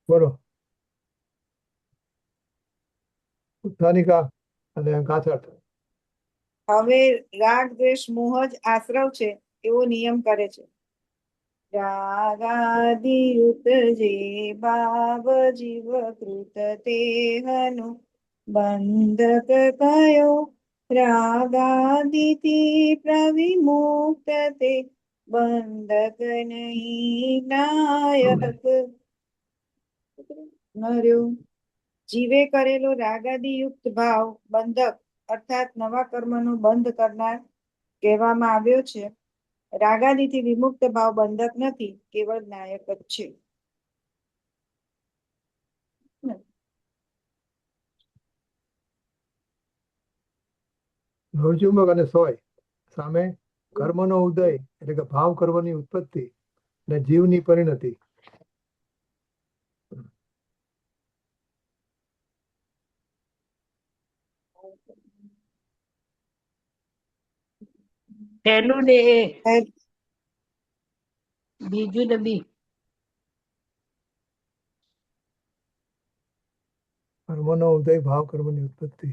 બોલો સ્થાનિકા અને કાછડ. હવે રાગ દ્વેષ મોહ જ આશ્રવ છે એવો નિયમ કરે છે. રાગાદિયુત જે ભાવ જીવ કૃત તેહનો બંધક કયો. રાગાદિથી પ્રવિમુક્ત તે બંધક નહીં નાયક. નર્યો. જીવે કરેલો રાગાદિયુક્ત ભાવ બંધક અર્થાત નવા કર્મનો બંધ કરનાર કહેવામાં આવ્યો છે. રાગાદિથી વિમુક્ત ભાવ બંધક નથી, કેવળ નાયક જ છે. નવચુંબક અને સોય સામે કર્મનો ઉદય એટલે કે ભાવ કર્મની ઉત્પત્તિ અને જીવની પરિણતિ. પહેલું ને એ, બીજું ને બી. કર્મનો ઉદય ભાવ કર્મની ઉત્પત્તિ.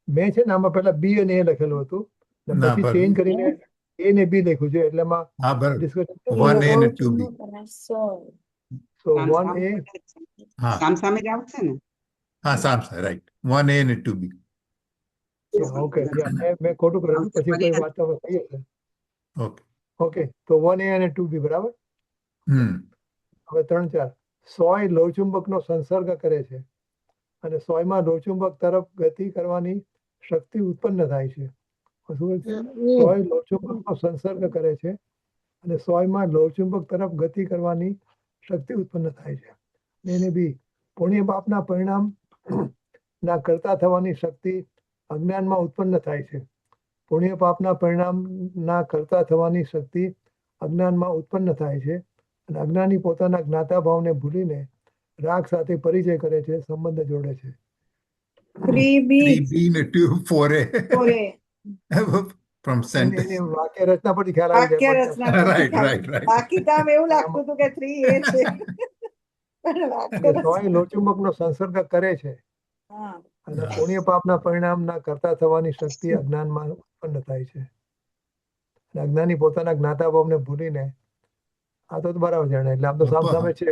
મેં છે ને આમાં પેલા બી અને એ લખેલું હતું, ને ના, પછી બરાબર. ચેન્જ કરીને એ ને બી લખ્યું છે, એટલે એમાં હા બરાબર. ડિસ્કશન. 1A અને 2B. સો સામ 1A હા સામે જ આવશે ને. હા સામ રાઈટ. 1A અને 2B. ઓકે. મેં ખોટું કરેલું, પછી કોઈ વાત તો થઈ હશે. ઓકે. ઓકે, તો 1A અને 2B બરાબર. હમ હવે 3-4 સોય લોહચુંબકનો સંસર્ગ કરે છે અને સોયમાં લોહચુંબક તરફ ગતિ કરવાની શક્તિ ઉત્પન્ન થાય છે. શું છે? સોય લોહચુંબકનો સંસર્ગ કરે છે અને સોયમાં લોહચુંબક તરફ ગતિ કરવાની શક્તિ ઉત્પન્ન થાય છે. એને બી પુણ્ય પાપના પરિણામ ના કરતા થવાની શક્તિ અજ્ઞાનમાં ઉત્પન્ન થાય છે. પુણ્ય પાપના પરિણામ ના કરતા થવાની શક્તિ અજ્ઞાનમાં ઉત્પન્ન થાય છે અને અજ્ઞાની પોતાના જ્ઞાતા ભાવને ભૂલીને રાગ સાથે પરિચય કરે છે, સંબંધ જોડે છે. 3B 3B ને 4A. From sentence. એની વાક્ય રચના પરથી ખ્યાલ આવી વાક્ય જાય રચના પરથી Right, ખ્યાલ. right, right. બાકી તો આમ એવું લાગતું હતું કે 3 એ છે પણ વાક્ય એટલે રચના. સોય લોચુંબકનો સંસર્ગ કરે છે હા. અને પુણ્ય પાપના પરિણામના કરતા થવાની શક્તિ અજ્ઞાનમાં ઉત્પન્ન થાય છે. અને અજ્ઞાની પોતાના જ્ઞાતા ભાવને ભૂલીને આ તો બરાબર જાણે એટલે આમ તો સામ સામે છે.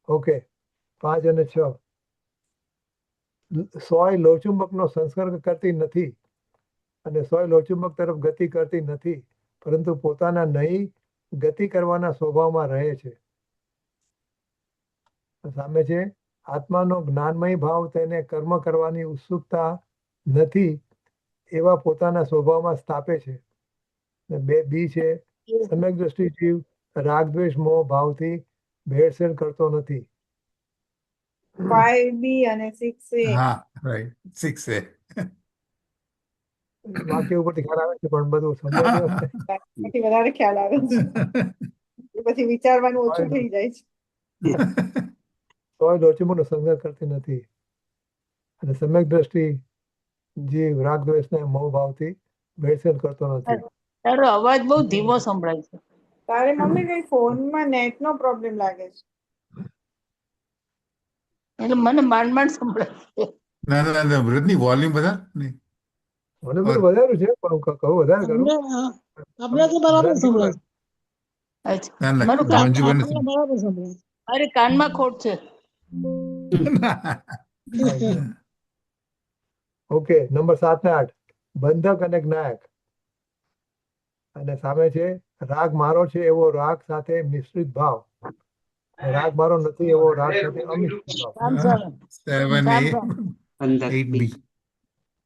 ઓકે 5 અને 6 સોય લોચુંબકનો સંસર્ગ કરતી નથી અને સોય લોચુંબક તરફ ગતિ કરતી નથી, પરંતુ પોતાના નહીં ગતિ કરવાના સ્વભાવમાં રહે છે. સામે છે આત્માનો જ્ઞાનમય ભાવ તેને કર્મ કરવાની ઉત્સુકતા નથી એવા પોતાના સ્વભાવમાં સ્થાપે છે. બી છે સમ્યક દ્રષ્ટિ જીવ રાગ દ્વેષ મોહ ભાવથી ભેળસેળ કરતો નથી. 5B અને 6A. હા, right. 6A. વાક્ય ઉપરથી ખ્યાલ આવે છે પણ બધું સમજાય બાકીથી વધારે ખ્યાલ આવે છે. એ પછી વિચારવાનું ઓછું થઈ જાય છે. સોય લોચુંબકનો સંસર્ગ કરતી નથી અને સમ્યક દ્રષ્ટિ જીવ રાગ દ્વેષના મોહ ભાવથી ભેળસેળ કરતો નથી. તારો અવાજ બહુ ધીમો સંભળાય છે. તારે મમ્મી કઈ ફોનમાં નેટનો પ્રોબ્લેમ લાગે છે. એટલે મને માંડ માંડ સંભળાય છે. ના, વ્રતની વોલ્યુમ બધા નહીં. મને બધું વધારે છે પણ હું કહું વધારે કરું આપણે તો બરાબર સંભળાય છે. અચ્છા. ના, ના, મારું મંજુબેન આપણે બરાબર સંભળાય છે. અરે કાનમાં ખોટ છે. ઓકે નંબર 7 ને 8 બંધક અને જ્ઞાયક અને સામે છે રાગ મારો છે એવો રાગ સાથે મિશ્રિત ભાવ, રાગ મારો નથી એવો રાગ સાથે અમિશ્રિત ભાવ. 7A, બંધક 8B.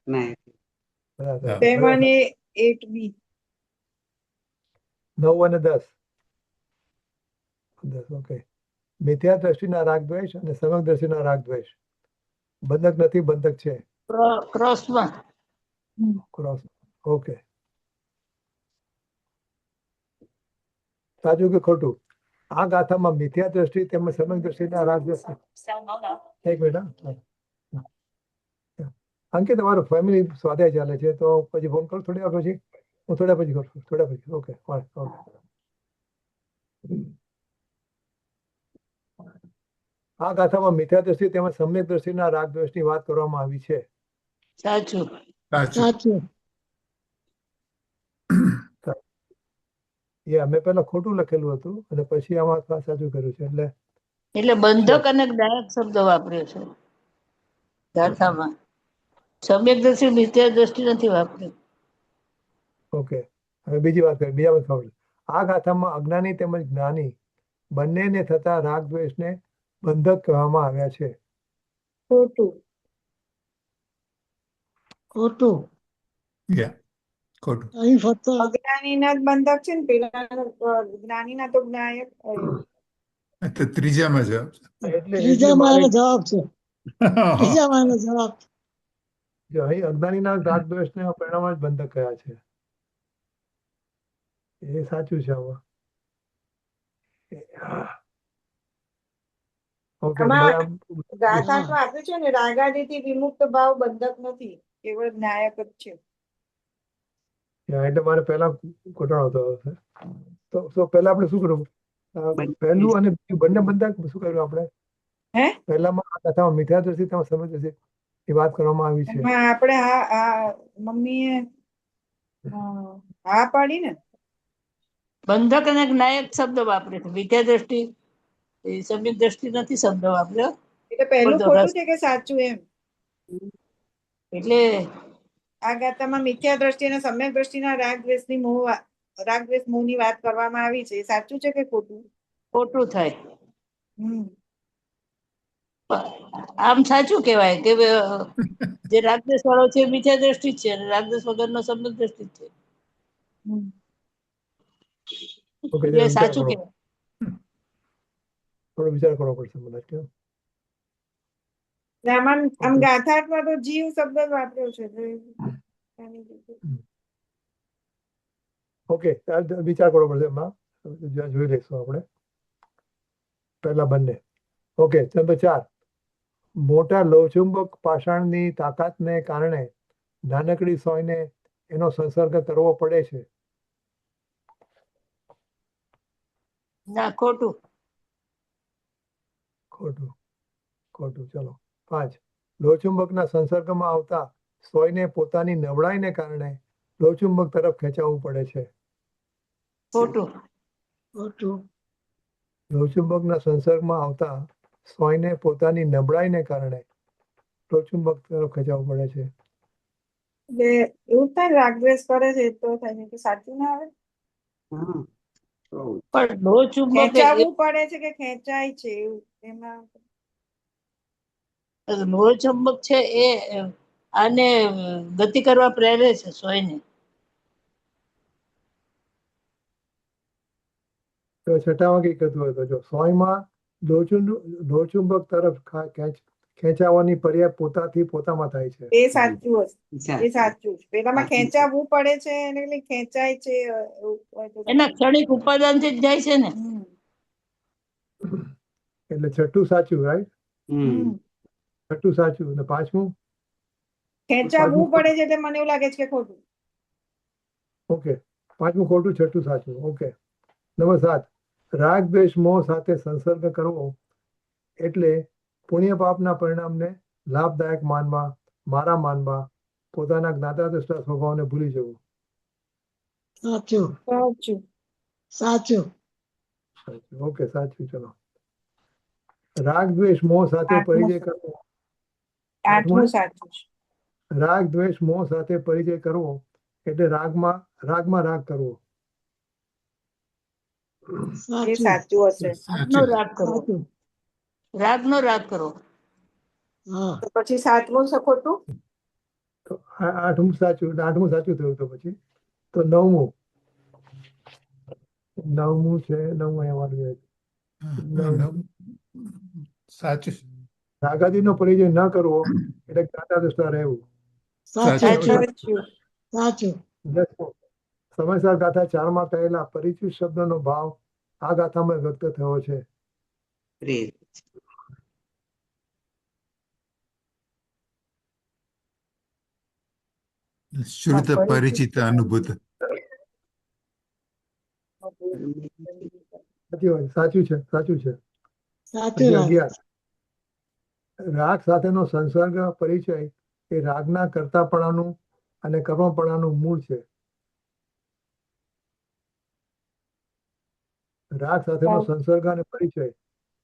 ના બરાબર. 7A 8B. 9 અને 10 ઓકે મિથ્યા દ્રષ્ટિના રાગ દ્વેષ અને સમક દ્રષ્ટિના રાગ દ્વેષ. બંધક નથી બંધક છે ક્રોસમાં ક્રોસ. ઓકે સાચું કે ખોટું? આ ગાથામાં મિથ્યા દ્રષ્ટિ તેમજ સમક દ્રષ્ટિના રાગ દ્વેષ. એક મિનિટ હા. અંકિત તમારું ફેમિલી સ્વાધ્યાય ચાલે છે તો પછી ફોન કરું થોડી વાર પછી. હું થોડા પછી કરું થોડા પછી. Okay okay. આ ગાથામાં મિથ્યા દ્રષ્ટિ તેમજ સમ્યક દ્રષ્ટિના રાગ દ્વેષની વાત કરવામાં આવી છે. સાચું. સાચું. અમે પેલા ખોટું લખેલું હતું અને પછી આમાં સાચું કર્યું છે એટલે એટલે બંધક અને જ્ઞાયક શબ્દ વાપર્યો છે ગાથામાં. સમ્યક દ્રષ્ટિ મિથ્યા દ્રષ્ટિ નથી વાપર્યો. ઓકે હવે બીજી વાત કરીએ બીજા ખબર. આ ગાથામાં અજ્ઞાની તેમજ જ્ઞાની બંનેને થતા રાગ દ્વેષને બંધક કહેવામાં આવ્યા છે. ખોટું. ખોટું. Yeah, ખોટું. અહીં ફક્ત અજ્ઞાનીના જ બંધક છે ને પેલા જ્ઞાનીના તો જ્ઞાયક. તો ત્રીજામાં જવાબ છે. એટલે ત્રીજા મારો જવાબ છે. ત્રીજા મારો જવાબ. જો અહીં અજ્ઞાનીના રાગ દ્વેષને પરિણામ જ બંધક કયા છે એ સાચું છે આમાં. ઓકે આમાં ગાથામાં આપ્યું છે ને રાગાદિથી વિમુક્ત ભાવ બંધક નથી, કેવળ જ્ઞાયક જ છે. એટલે મારે પહેલા ઘટાડો થયો છે તો પહેલા આપણે શું કરવું? પહેલું અને બીજું બંને બંધક શું કર્યું આપણે? હે પહેલામાં આ કથામાં મિથ્યા દ્રષ્ટિ તમે સમજ હશે એ વાત કરવામાં આવી છે. એમાં આપણે મમ્મીએ હા પાડી ને. બંધક અને જ્ઞાયક શબ્દ વાપરે છે. મિથ્યા દ્રષ્ટિ સમ્યક દ્રષ્ટિ નથી શબ્દ વાપર્યો. એટલે પહેલું ખોટું છે કે સાચું એમ? એટલે આ ગાથામાં મિથ્યા દ્રષ્ટિ અને સમ્યક દ્રષ્ટિના રાગ દ્વેષ મોહની વાત કરવામાં આવી છે. એ સાચું છે કે ખોટું? ખોટું થાય. આમ સાચું કહેવાય કે જે રાગદ્વેષ વાળો છે મિથ્યા દ્રષ્ટિ જ છે અને રાગદ્વેષ વગરનો સમ્યક દ્રષ્ટિ જ છે. એટલે સાચું કહેવાય. થોડો વિચાર કરવો પડશે મને. આમ ગાથામાં તો જીવ શબ્દ જ વાપર્યો છે. ઓકે વિચાર કરવો પડશે એમાં જોઈ લઈશું આપણે પહેલા બંને. ઓકે નંબર 4 મોટા લોહચુંબક પાષાણની તાકાતને કારણે નાનકડી સોયને એનો સંસર્ગ કરવો પડે છે? ના, ખોટું. ખોટું. ખોટું. ચલો 5. લોહચુંબકના સંસર્ગમાં આવતા સોયને પોતાની નબળાઈને કારણે લોહચુંબક તરફ ખેંચાવવું પડે છે. ખોટું. ખોટું. લોહચુંબકના સંસર્ગમાં આવતા સોયને પોતાની નબળાઈને કારણે લોહચુંબક તરફ ખેંચાવવું પડે છે. એટલે એવું થાય ને, રાગદ્વેષ કરે છે તો થાય ને, કે સાચું ના આવે. હા. તો પણ લોહ ચુંબક ખેંચાવવું પડે છે કે ખેંચાય છે એવું એમાં. લોહ ચુંબક છે એ આને ગતિ કરવા પ્રેરે છે સોયને. તો છઠ્ઠામાં કઈ કહેતું હોય તો જો સોયમાં લોહચુંબક તરફ ખેંચાવાની પર્યાય પોતાથી પોતામાં થાય છે. એ સાચું હશે. એ સાચું. સાચું છે. પેલામાં ખેંચાવવું પડે છે એને એટલે ખેંચાય છે એવું હોય તો એના ક્ષણિક ઉપાદાનથી જ જાય છે ને. હમ. એટલે છઠ્ઠું સાચું, રાઈટ? હમ. છઠ્ઠું સાચું. અને પાંચમું? ખેંચાવવું પડે છે એટલે મને એવું લાગે છે કે ખોટું. ઓકે. પાંચમું ખોટું, છઠ્ઠું સાચું. ઓકે. નંબર 7. રાગ દ્વેષ મોહ સાથે સંસર્ગ કરવો એટલે પુણ્ય પાપના પરિણામને લાભદાયક માનવા, મારા માનવા, પોતાના જ્ઞાતા દ્રષ્ટા સ્વભાવને ભૂલી જવું. સાચું. સાચું. સાચું. સાચું. ઓકે, સાચું. ચલો. રાગ દ્વેષ મોહ સાથે આઠમું. પરિચય કરવો. આઠમું સાચું છે. રાગ દ્વેષ મોહ સાથે પરિચય કરવો એટલે રાગમાં રાગ કરવો. એ સાચું. સાચું હશે. રાગનો સાચું. રાગ કરો. સાચું. રાગનો રાગ કરો. હા. તો પછી સાતમું છે ખોટું. તો આઠમું સાચું. આઠમું સાચું થયું. તો પછી તો નવમું છે. નવમું અહીંયા વાળું છે. સાચું. રાગાદીનો પરિચય ન કરવો એટલે જ્ઞાતા દ્રષ્ટા રહેવું. સાચું. સાચું. સાચું. સાચું. 10મું. સમયસર ગાથા 4માં કહેલા પરિચિત શબ્દનો ભાવ આ ગાથામાં વ્યક્ત થયો છે. પ્રેર. શ્રુત પરિચિત અનુભૂત. સાચું છે. સાચું. પછી રાગ. 11. રાગ સાથેનો સંસર્ગ પરિચય એ રાગના કર્તાપણાનું અને કર્મપણાનું મૂળ છે. રાગ સાથેનો સંસર્ગ અને પરિચય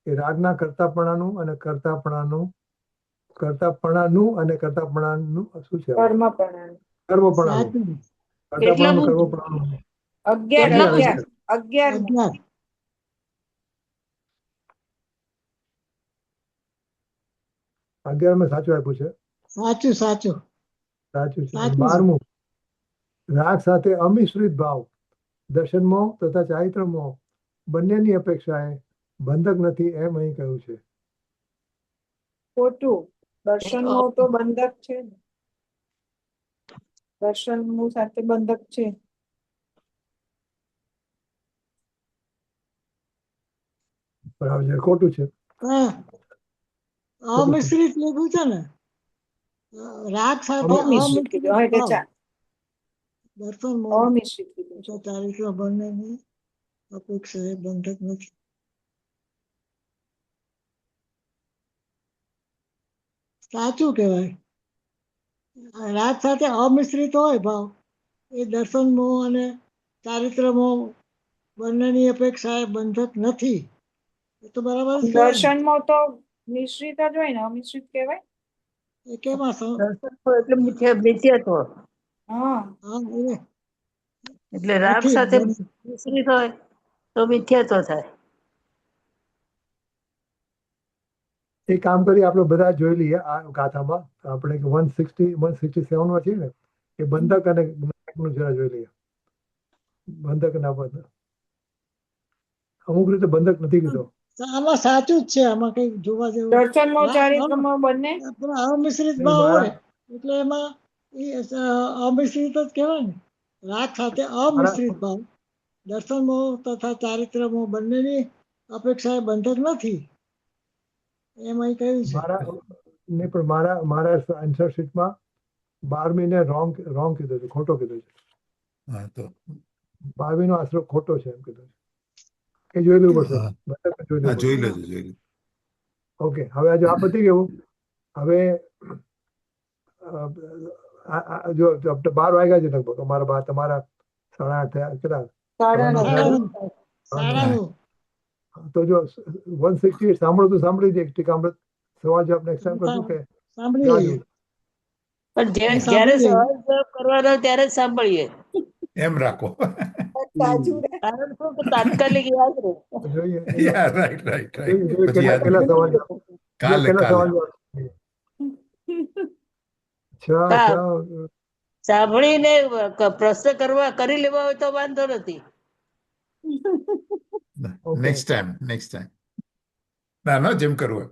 એ રાગના કર્તાપણાનું અને કર્તાપણાનું શું છે? કર્મપણાનું. કર્મપણાનું. કેટલા કર્તાપણાનું, બુદ્ધ? કર્મપણાનું. 11. 11. 11. 11 મેં સાચું આપ્યું છે. સાચું. સાચું. સાચું છે. સાચું છે. 12મું. રાગ સાથે અમિશ્રિત ભાવ દર્શનમોહ તથા ચારિત્રમોહ બંનેની અપેક્ષાએ બંધક નથી એમ અહીં કહ્યું છે. ખોટું. દર્શનમોહ તો બંધક છે ને. દર્શનમોહ સાથે બંધક છે. બરાબર છે. ખોટું છે. હા. અમિશ્રિત લીધું છે ને. રાગ સાથે અમિશ્રિત કીધું. હા, એટલે ભાવ. દર્શન મોહ અમિશ્રિત કીધું છે. ચારિત્ર બંનેની અપેક્ષાએ બંધક નથી. સાચું કહેવાય. રાગ સાથે અમિશ્રિત હોય ભાવ એ દર્શન મોહ અને ચારિત્ર મોહ બંનેની અપેક્ષાએ બંધક નથી. એ તો બરાબર જ કહેવાય ને. દર્શનમોહ તો મિશ્રિત જ હોય ને, અમિશ્રિત કહેવાય. એ કેમાં દર્શન એટલે મિથ્યાત્વ. હા. હા, એટલે રાગ નથી સાથે મિશ્રિત હોય તો મિથ્યાત્વ થાય. એ કામ કરી આપણે બધા જોઈ લઈએ આ ગાથામાં. આપણે 167 છીએ ને એ બંધક અને જ્ઞાનકનું જરા જોઈ લઈએ. બંધક ના બંધક અમુક રીતે બંધક નથી કીધો. આમાં સાચું જ છે. આમાં કઈ જોવા જેવું દર્શનમોહ ચારિત્રમોહ બંને અમિશ્રિત ભાવ હોય એટલે એમાં એ અમિશ્રિત જ કહેવાય ને. રાગ સાથે અમિશ્રિત ભાવ દર્શન મોહ તથા ચારિત્ર મોહ બંનેની અપેક્ષાએ બંધક નથી એમ અહીં કહ્યું છે. મારા આન્સર શીટમાં 12મી ને રોંગ કીધું છે, ખોટો કીધું છે. હા તો 12મીનો આશરો ખોટો છે એમ કીધું છે. એ જોઈ લેવું પડશે. હા, બરાબર, જોઈ હા, લેવું જોઈ પડશે. લેજો જોઈ લેજો. ઓકે, હવે જો આ પતી ગયું. હવે જો 12 વાગ્યા છે લગભગ. તમારા 8:30 થયા. કેટલા? સાડા નવ. સાડા નવ. સાડા નવ. તો જો 168 સાંભળો તો સાંભળી જાય. ટીકામૃત સવાલ જવાબ નેક્સ્ટ ટાઈમ કરશું કે સાંભળી જવા લઈએ. દઉં? પણ એ જ્યારે સાંભળી સવાલ જવાબ કરવાનો ત્યારે જ સાંભળીએ. એમ રાખો. સાચું રે. કારણ શું કે તાત્કાલિક યાદ રહે. જોઈએ યા રાઈટ રાઈટ રાઈટ. જોઈએ પછી યાદ કેટલા રાખો. સવાલ જવાબ કાલે કેટલા કાલે સવાલ જવાબ છ સાંભળીને પ્રશ્ન કરી લેવા હોય તો વાંધો નથી. Okay. નેક્સ્ટ ટાઈમ ના ના જેમ કરવું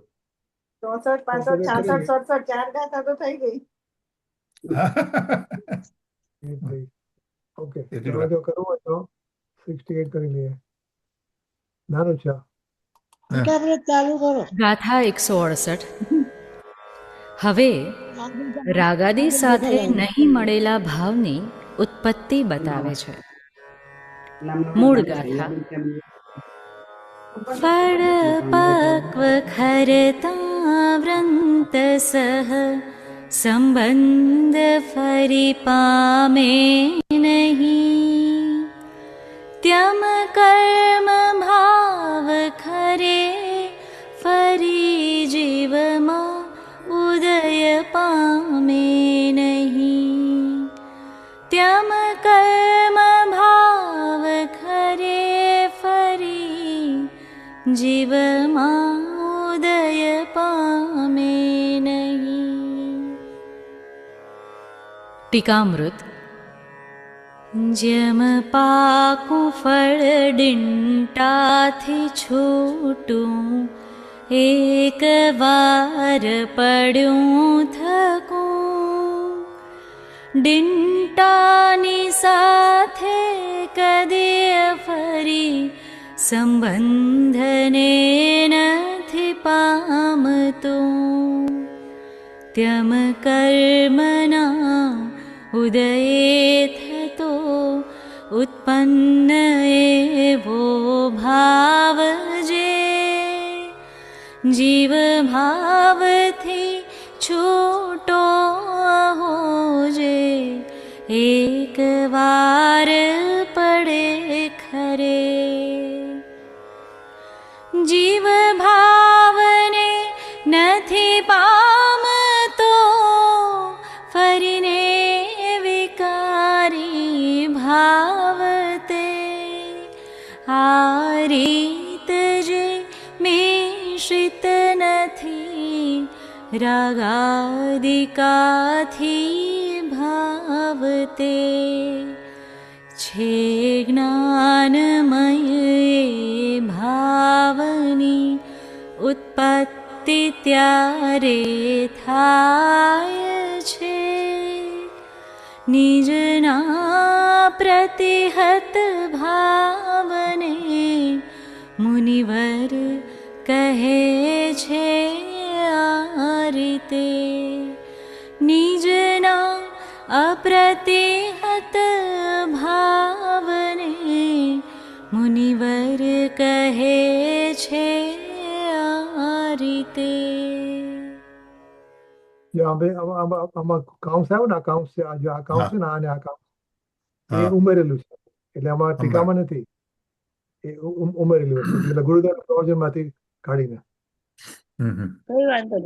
64, 65, 66, 67 4 ગાથા તો થઈ ગઈ. હોય. ઓકે, એટલું હવે જો કરવું હોય તો 68 કરી લઈએ. નાનું છે આ. ટીકામૃત ચાલુ કરો. ગાથા 168. હવે રાગાદી સાથે નહીં મળેલા ભાવની ઉત્પત્તિ બતાવે છે. મૂળ ગાથા. ફળ પક્વ ખરતા વ્રંત સહ સંબંધ ફરી પામે નહીં. ત્યમ કર્મ ભાવ ખરે ફરી જીવમાં ઉદય પામે નહીં. ત્યમ કર્મ ભાવ ખરે ફરી જીવમાં ઉદય પામે નહીં. ટીકામૃત. જેમ પાકું ફળ ડીંટાથી છૂટું એક વાર પડ્યું થકું. ડીંટાની સાથે કદી ફરી સંબંધને નથી પામતું. ત્યમ કર્મના ઉદયે થતો ઉત્પન્ન એવો ભાવ જે જીવ ભાવથી છૂટો હોજે એક વાર પડે ખરે. જીવ ભાવને નથી પામતો ફરીને વિકારી ભાવતે. આ રીત જે મિશ્રિત નથી રાગાદિકાથી ભાવતે. છે જ્ઞાનમય ભાવની ઉત્પત્તિ ત્યારે થાય છે. નિજના પ્રતિહત ભાવને મુનિવર કહે છે આ રીતે. નિજના અપ્રતિહત ભાવને મુનિવર કહે છે આ રીતે. જો આમાં કાઉન્સ આવ્યો ને, આ કાઉન્સ છે, આ કાઉન્સ છે ને, અને આ કાઉન્સ એ હા. ઉમેરેલું છે. એટલે આમાં ટીકામાં નથી, એ ઉમેરેલી વસ્તુ છે. એટલે ગુરુદેવ પ્રવચન માંથી કાઢીને. કઈ વાંધો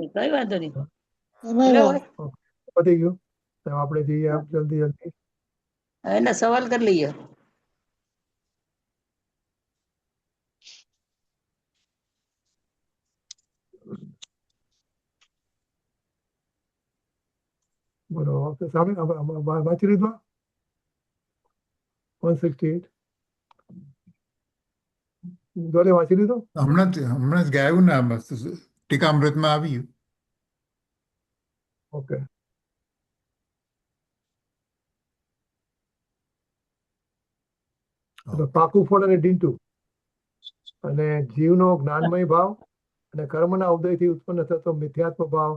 નહીં. એમાં એટલે પતી ગયું. તો આપણે જઈએ જલ્દી. એના સવાલ કરી લઈએ. બોલો, સામે વાંચી લીધું 168 દોરે વાંચી લીધું. હમણાં જ ગાયું ને આમાં ટીકામૃતમાં આવ્યું. ઓકે, તો પાકું ફળ અને ડીંટું અને જીવનો જ્ઞાનમય ભાવ અને કર્મના ઉદયથી ઉત્પન્ન થતો મિથ્યાત્વ ભાવ,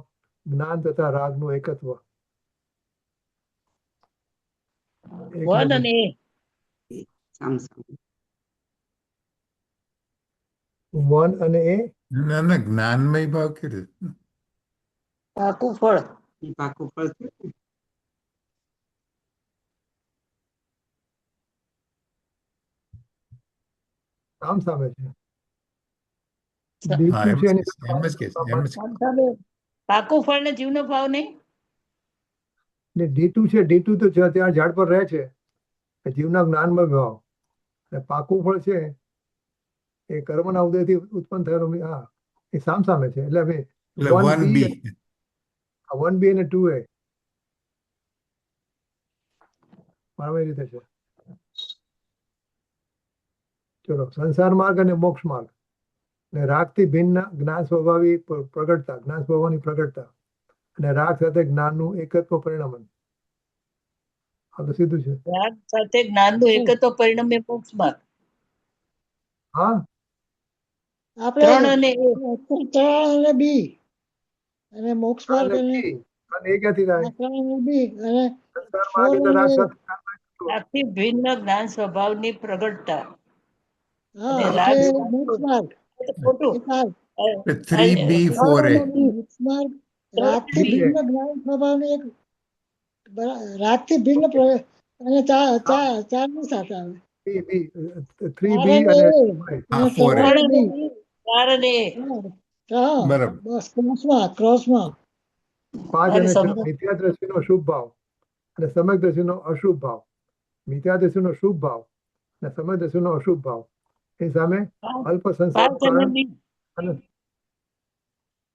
જ્ઞાન તથા રાગનું એકત્વ. એક વન નંબર. અને એ સામ સામે. વન અને એ ના ના જ્ઞાનમય ભાવ કેવી રીતે? પાકું ફળ. એ પાકું ફળ થયું ને. સામ સામે છે. સ- ડી હા ટુ એમ છે જ એની કે છે, એમ જ કે છે, એમ જ આમ સામે પાકું ફળ ને જીવનો ભાવ નહીં. ડી ટુ છે. ડી ટુ તો ત્યાં ઝાડ પર રહે છે એ જીવના જ્ઞાનમય ભાવ. અને પાકું ફળ છે એ કર્મના ઉદયથી ઉત્પન્ન થયેલો. હા, એ સામ સામે છે. એટલે હવે એટલે વન વન બી બી. વન બી અને ટુ એ બરાબર એ રીતે છે. ચલો, સંસાર માર્ગ અને મોક્ષ માર્ગ ને રાગથી ભિન્ન જ્ઞાન સ્વભાવી પ્રગટતા, જ્ઞાન સ્વભાવની પ્રગટતા અને રાગ સાથે જ્ઞાનનું એકત્વ પરિણમન. આ તો સીધું છે. રાગ સાથે જ્ઞાનનું એકત્વ પરિણમે મોક્ષમાં. હા, આપણે ત્રણ અને એ. ત્રણ અને બી અને મોક્ષ માર્ગ અને અને બી અને એ ક્યાંથી થાય? ત્રણ અને બી અને સંસાર ફોર માર્ગ એટલે રાગ અને સાથે જ્ઞાનનું એકત્વ. રાગથી ભિન્ન જ્ઞાન સ્વભાવની પ્રગટતા. હા, અને એટલે રાગ મોક્ષ માર્ગ સાથે ખોટું. એ માર્ગ. થ્રી બી ફોર એ. મોક્ષ માર્ગ રાગથી બી એ. ભિન્ન જ્ઞાન સ્વભાવની એક રાગથી ભિન્ન અને ચારની સાથે આવે. બી બી થ્રી ચાર બી અને અને એ હા અને ફોર એ. ત્રણ ત્રણ અને બી. બી, ચાર અને એ. હા, બરાબર. બસ ક્રોસમાં 5 અને 6 સમજો. મિથ્યા દ્રષ્ટિનો શુભ ભાવ અને સમ્યક દ્રષ્ટિનો અશુભ ભાવ. મિથ્યા દ્રષ્ટિનો શુભ ભાવ અને સમ્યક દ્રષ્ટિનો અશુભ ભાવ. એ સામે અલ્પ સંસાર 5 અને બી, અને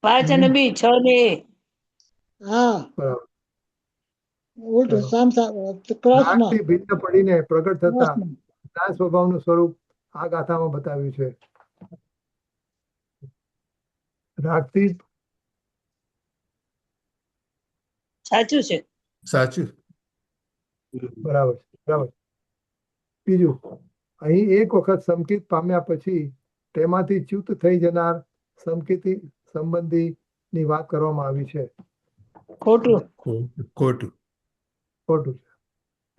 5 અને બી, 6 ને એ. હા બરાબર. ઉલટું ચલો. ક્રોસમાં રાગથી ભિન્ન પડીને પ્રગટ થતા જ્ઞાન સ્વભાવનું સ્વરૂપ આ ગાથામાં બતાવ્યું છે. રાગથી સાચું છે. સાચું. બરાબર છે, બરાબર. બીજું, અહીં એક વખત સંકિત પામ્યા પછી તેમાંથી ચ્યુત થઈ જનાર સંકિતી સંબંધીની વાત કરવામાં આવી છે. ખોટું. ખોટું. ખોટું છે.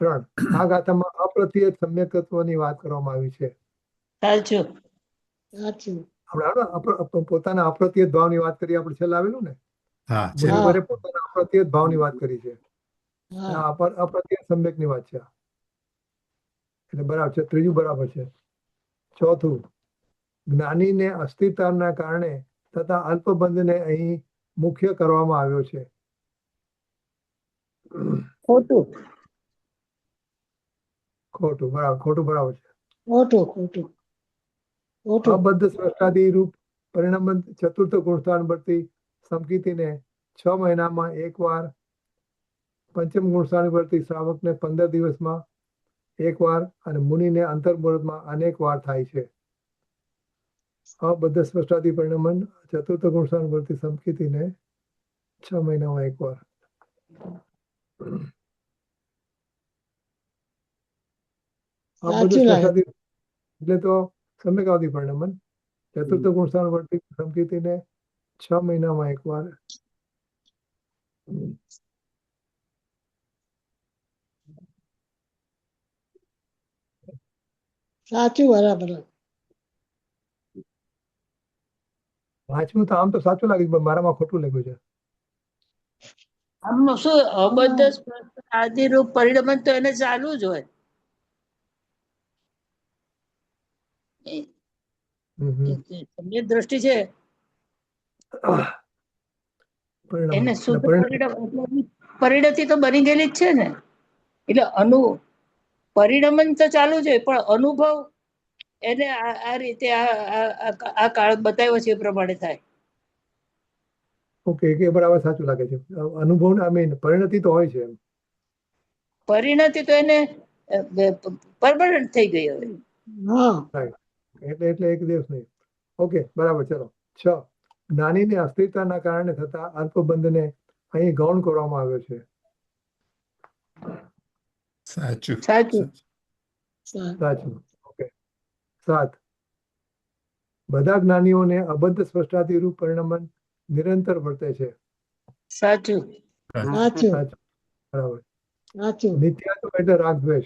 3, આ ગાથામાં અપ્રત્યય સમ્યકત્વની વાત કરવામાં આવી છે. સાચું. સાચું. આપણે પોતાના અપ્રત્યય ભાવની વાત કરી, આપણે છેલ્લે આવેલું ને હા છે. મુનિવરે પોતાના અપ્રત્યય ભાવની વાત કરી છે. હા આ અપ્રત્યય સમ્યકની વાત છે. એટલે બરાબર છે. ત્રીજું બરાબર છે. ચોથું, જ્ઞાનીને અસ્થિરતાના કારણે તથા અલ્પબંધને અહીં મુખ્ય કરવામાં આવ્યો છે. ખોટું. ખોટું. બરાબર. ખોટું બરાબર છે. ખોટું અબદ્ધ સ્રષ્ટાદી રૂપ પરિણામ ચતુર્થ ગુણસ્થાન પરથી સમકીતીને 6 મહિનામાં એકવાર, પંચમ ગુણસ્થાન પરથી શ્રાવકને 15 દિવસમાં એકવાર અને મુનિને અંતર્મુહૂર્તમાં અનેક વાર થાય છે. અબદ્ધ સ્રષ્ટાદી પરિણામન ચતુર્થ ગુણસ્થાન પરથી સમકીતીને 6 મહિનામાં એકવાર. અબદ્ધ સાચું લાગે. સ્રષ્ટાદી એટલે તો સમ્યકાવધિ પરિણામન ચતુર્થ ગુણસ્થાન પરથી સમકીતીને 6 મહિનામાં એકવાર. સાચું બરાબર. પાંચમું તો આમ તો સાચું લાગે પણ મારામાં ખોટું લખ્યું છે. આમનું શું અબદ્ધ આદિ રૂપ પરિણમન તો એને ચાલુ જ હોય. સમ્યક દ્રષ્ટિ છે પરિણામ એને એટલે શુદ્ધ પરિણામ પરિણતિ તો બની ગયેલી જ છે ને. એટલે પરિણમન તો ચાલુ જ હોય પણ અનુભવ એને આ રીતે આ કાળ બતાવ્યો છે એ પ્રમાણે થાય. ઓકે, કે બરાબર સાચું લાગે છે. અનુભવ પરિણતિ તો હોય છે એમ. પરિણતિ તો એને પરમનન્ટ થઈ ગઈ હવે. હા એટલે એક દિવસ નહીં. ઓકે, બરાબર. ચલો. 6, જ્ઞાનીની અસ્થિરતાના કારણે થતા અલ્પબંધને અહીં ગૌણ કરવામાં આવ્યો છે. સાચું. સાચું. સાચું. ઓકે. 7, બધા જ્ઞાનીઓને અબદ્ધ સ્પષ્ટાદી રૂપ પરિણમન નિરંતર વર્તે છે. સાચું. સાચું સાચું. બરાબર. સાચું. મિથ્યાત્વ એટલે રાગ દ્વેષ.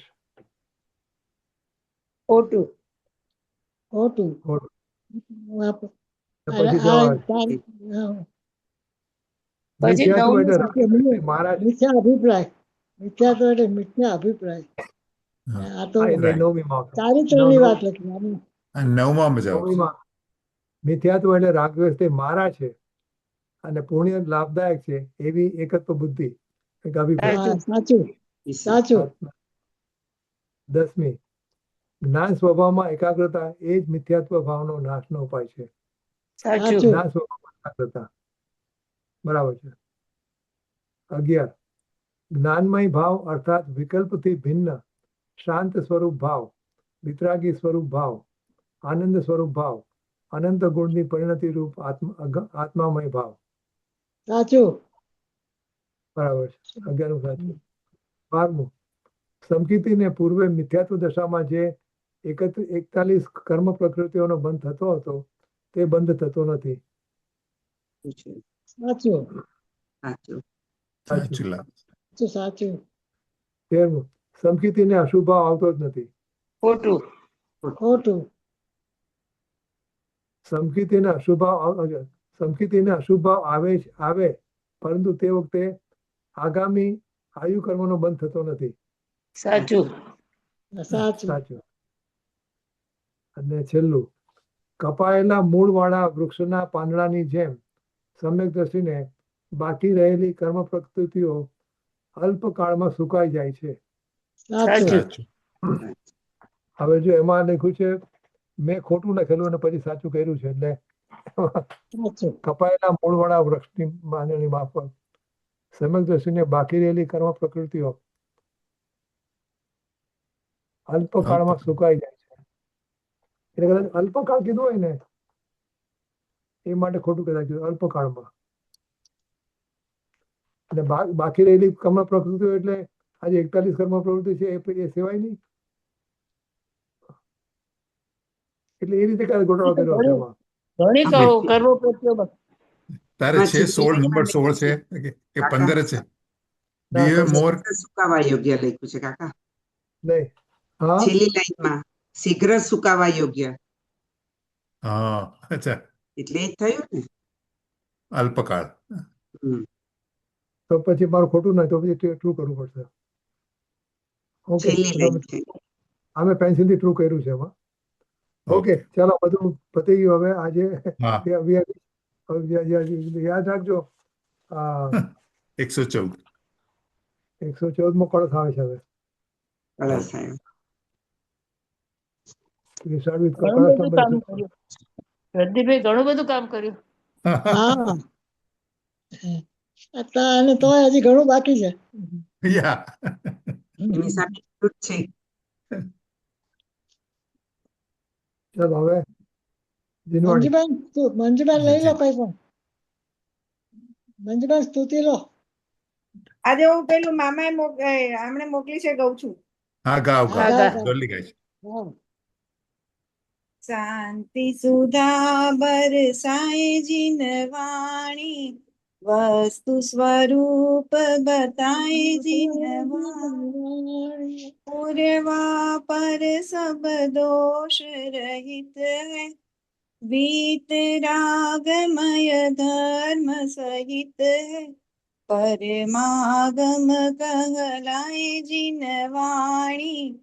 ખોટું. ખોટું. ખોટું. વાપ- પછી આ જવાબ. પછી મિથ્યાત્વ એટલે નવમું રાગ દ્વેષ મારા છે. મિથ્યા અભિપ્રાય. મિથ્યાત્વ એટલે મિથ્યા અભિપ્રાય. હા. આ તો હા, એટલે Right. નવમીમાં આવશે. ચારિત્રની વાત લખી આમાં. અને નવમામાં જાઓ. નવમીમાં મિથ્યાત્વ એટલે રાગ દ્વેષ તે મારા છે અને પુણ્ય લાભદાયક છે એવી એકત્વ બુદ્ધિ, એક અભિપ્રાય. હા, સાચું સાચું. 10મી, જ્ઞાન સ્વભાવમાં એકાગ્રતા એ જ મિથ્યાત્વ ભાવનો નાશનો ઉપાય છે. સાચું. જ્ઞાન સ્વભાવમાં એકાગ્રતા. બરાબર છે. 11, જ્ઞાનમય ભાવ અર્થાત વિકલ્પથી ભિન્ન શાંત સ્વરૂપ ભાવ, વિતરાગી સ્વરૂપ ભાવ, આનંદ સ્વરૂપ ભાવ, અનંત ગુણની પરિણતિ રૂપ આત્મામય ભાવ. સાચું. બરાબર છે. 11મું સાચું. 12મું, સમકીતીને પૂર્વે મિથ્યાત્વ દશામાં જે 41 કર્મ પ્રકૃતિઓનો બંધ થતો હતો તે બંધ થતો નથી. સાચું સાચું. સાચું લાગે. સાચું. 13મું, સમકીતીને અશુભ ભાવ આવતો જ નથી. ખોટું. ખોટું. સમકીતીને અશુભ ભાવ આવે પરંતુ તે વખતે આગામી આયુ કર્મનો બંધ થતો નથી. સાચું. સાચું. સાચું. અને છેલ્લું, કપાયેલા મૂળવાળા વૃક્ષના પાંદડાની જેમ સમ્યક દ્રષ્ટિને બાકી રહેલી કર્મ પ્રકૃતિઓ અલ્પકાળમાં સુકાઈ જાય છે. સાચું. સાચું. હવે જો એમાં લખ્યું છે મેં ખોટું લખેલું અને પછી સાચું કર્યું છે, એટલે સાચું. કપાયેલા મૂળવાળા વૃક્ષની પાંદડાની માફક સમ્યક દ્રષ્ટિને બાકી રહેલી કર્મ પ્રકૃતિઓ અલ્પકાળમાં સુકાઈ જાય છે. એટલે કદાચ અલ્પકાળ કીધું હોય ને એ માટે ખોટું કદાચ કીધું, અલ્પકાળમાં. અને બાકી રહેલી કર્મ પ્રકૃતિઓ એટલે આજે 41 કર્મ પ્રવૃત્તિ છે એ સેવાય નહીં. એટલે એ રીતે કદાચ ગોઠવણો કર્યો હશે એમાં. ઘણી કર્મ પ્રત્યેમાં તારે છે 16 નંબર 16 છે કે 15 છે? Be more. સુકાવા યોગ્ય લખ્યું છે કાકા. નહીં. હા, છેલ્લી લાઈનમાં શીઘ્ર સુકાવા યોગ્ય, હા, અચ્છા. એટલે એ થયું ને. અલ્પકાળ. હમ. તો પછી મારું ખોટું ના તો પછી ટ્રુ કરવું પડશે. ઓકે, છેલ્લી લાઈન છે. અમે પેન્સિલથી ટ્રુ કર્યું છે એમાં. ઓકે, ચાલો બધું પતી ગયું. હવે આજે હા. યાદ રાખજો 114. 114મો કળશ આવે છે હવે. કળશ આવ્યો. વિશાળ વિદ ઘણું કળશ બધું નંબર કામ કર્યું. પ્રદીપભાઈ ઘણું બધું કામ કર્યું. હા. અને તોય હજી ઘણું બાકી છે. Yeah. એની સામે એટલું જ છે. ચાલો હવે જીનવાણી. મંજુબેન લઈ લો કઈ પણ. મંજુબેન સ્તુતિ લો. આજે હું પેલું મામાએ આમણે મોકલી છે ગઉં છું. હા, ગાવ હા, ગાવ. ગાવ. જલ્દી ગાય છે. હા. શાંતિ સુધા બરસાય જીનવાણી, વસ્તુ સ્વરૂપ બતાય જીનવાણી, પૂર્વા પર સબ દોષ રહિત है, वीत रागमय धर्म सहित है, परमागम कहलाए जिनवाणी,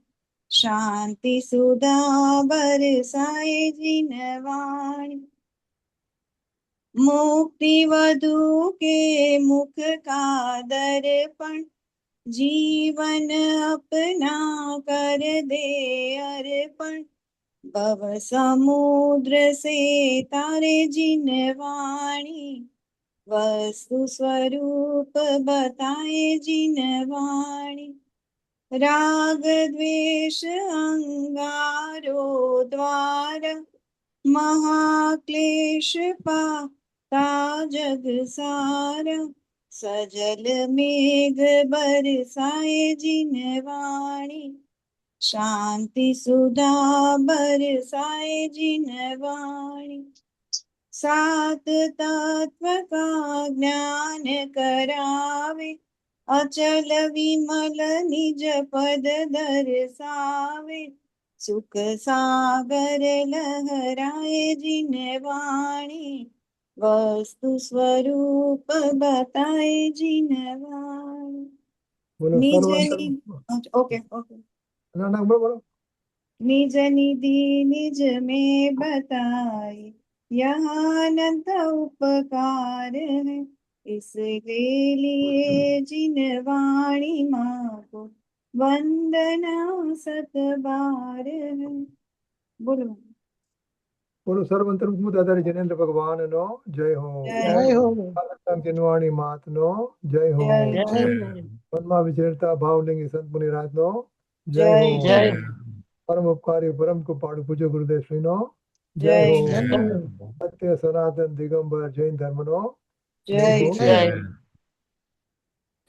शांति सुधा बरसाए जिनवाणी, मुक्ति वधु के मुख का दर्पण, जीवन अपना कर दे अर्पण, भव समुद्र से तारे जिनवाणी, वस्तु स्वरूप बताए जिनवाणी, राग द्वेष अंगारो द्वार, महाक्लेश पाता जग सारा, सजल मेघ बरसाए जिनवाणी, शांति सुधा बरसाए जिनवाणी, सात तत्व का ज्ञान करावे, અચલ વિમલ નિજ પદ દર્શાવે, સુખ સાગર લહરાય જીન વાણી, વસ્તુ સ્વરૂપ બતાય જીન વાણી. બોલો નિજ સર્વાંતર ઓકે ઓકે. ના ના બોલો બોલો. निज निधि निज में बताए, यहाँ अनंत उपकार है, इसके लिए जिन वाणी माँ को वंदना सत बार है. बोलो. બોલો સર્વંતર આધારી જનેન્દ્ર ભગવાન નો જય હો. જય હો. કિનવાણી માત નો જય હો. જય જય જય. હો. મનમાં વિચરતા ભાવલિંગી સંત મુનિરાજ નો જય જય હો. જય પરમ ઉપકારી પરમ કૃપાળુ પૂજ્ય ગુરુદેવ શ્રી નો જય જય હો. જય સત્ય સનાતન દિગંબર જૈન ધર્મ નો જય હો. જય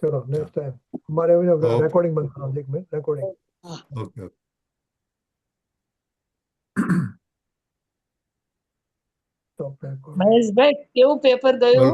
ચલો નેક્સ્ટ ટાઈમ અમારે Okay. રેકોર્ડિંગ બંધ કરવાનું છે. 1 minute recording okay okay stop recording. Maheshbhai કેવું પેપર ગયું?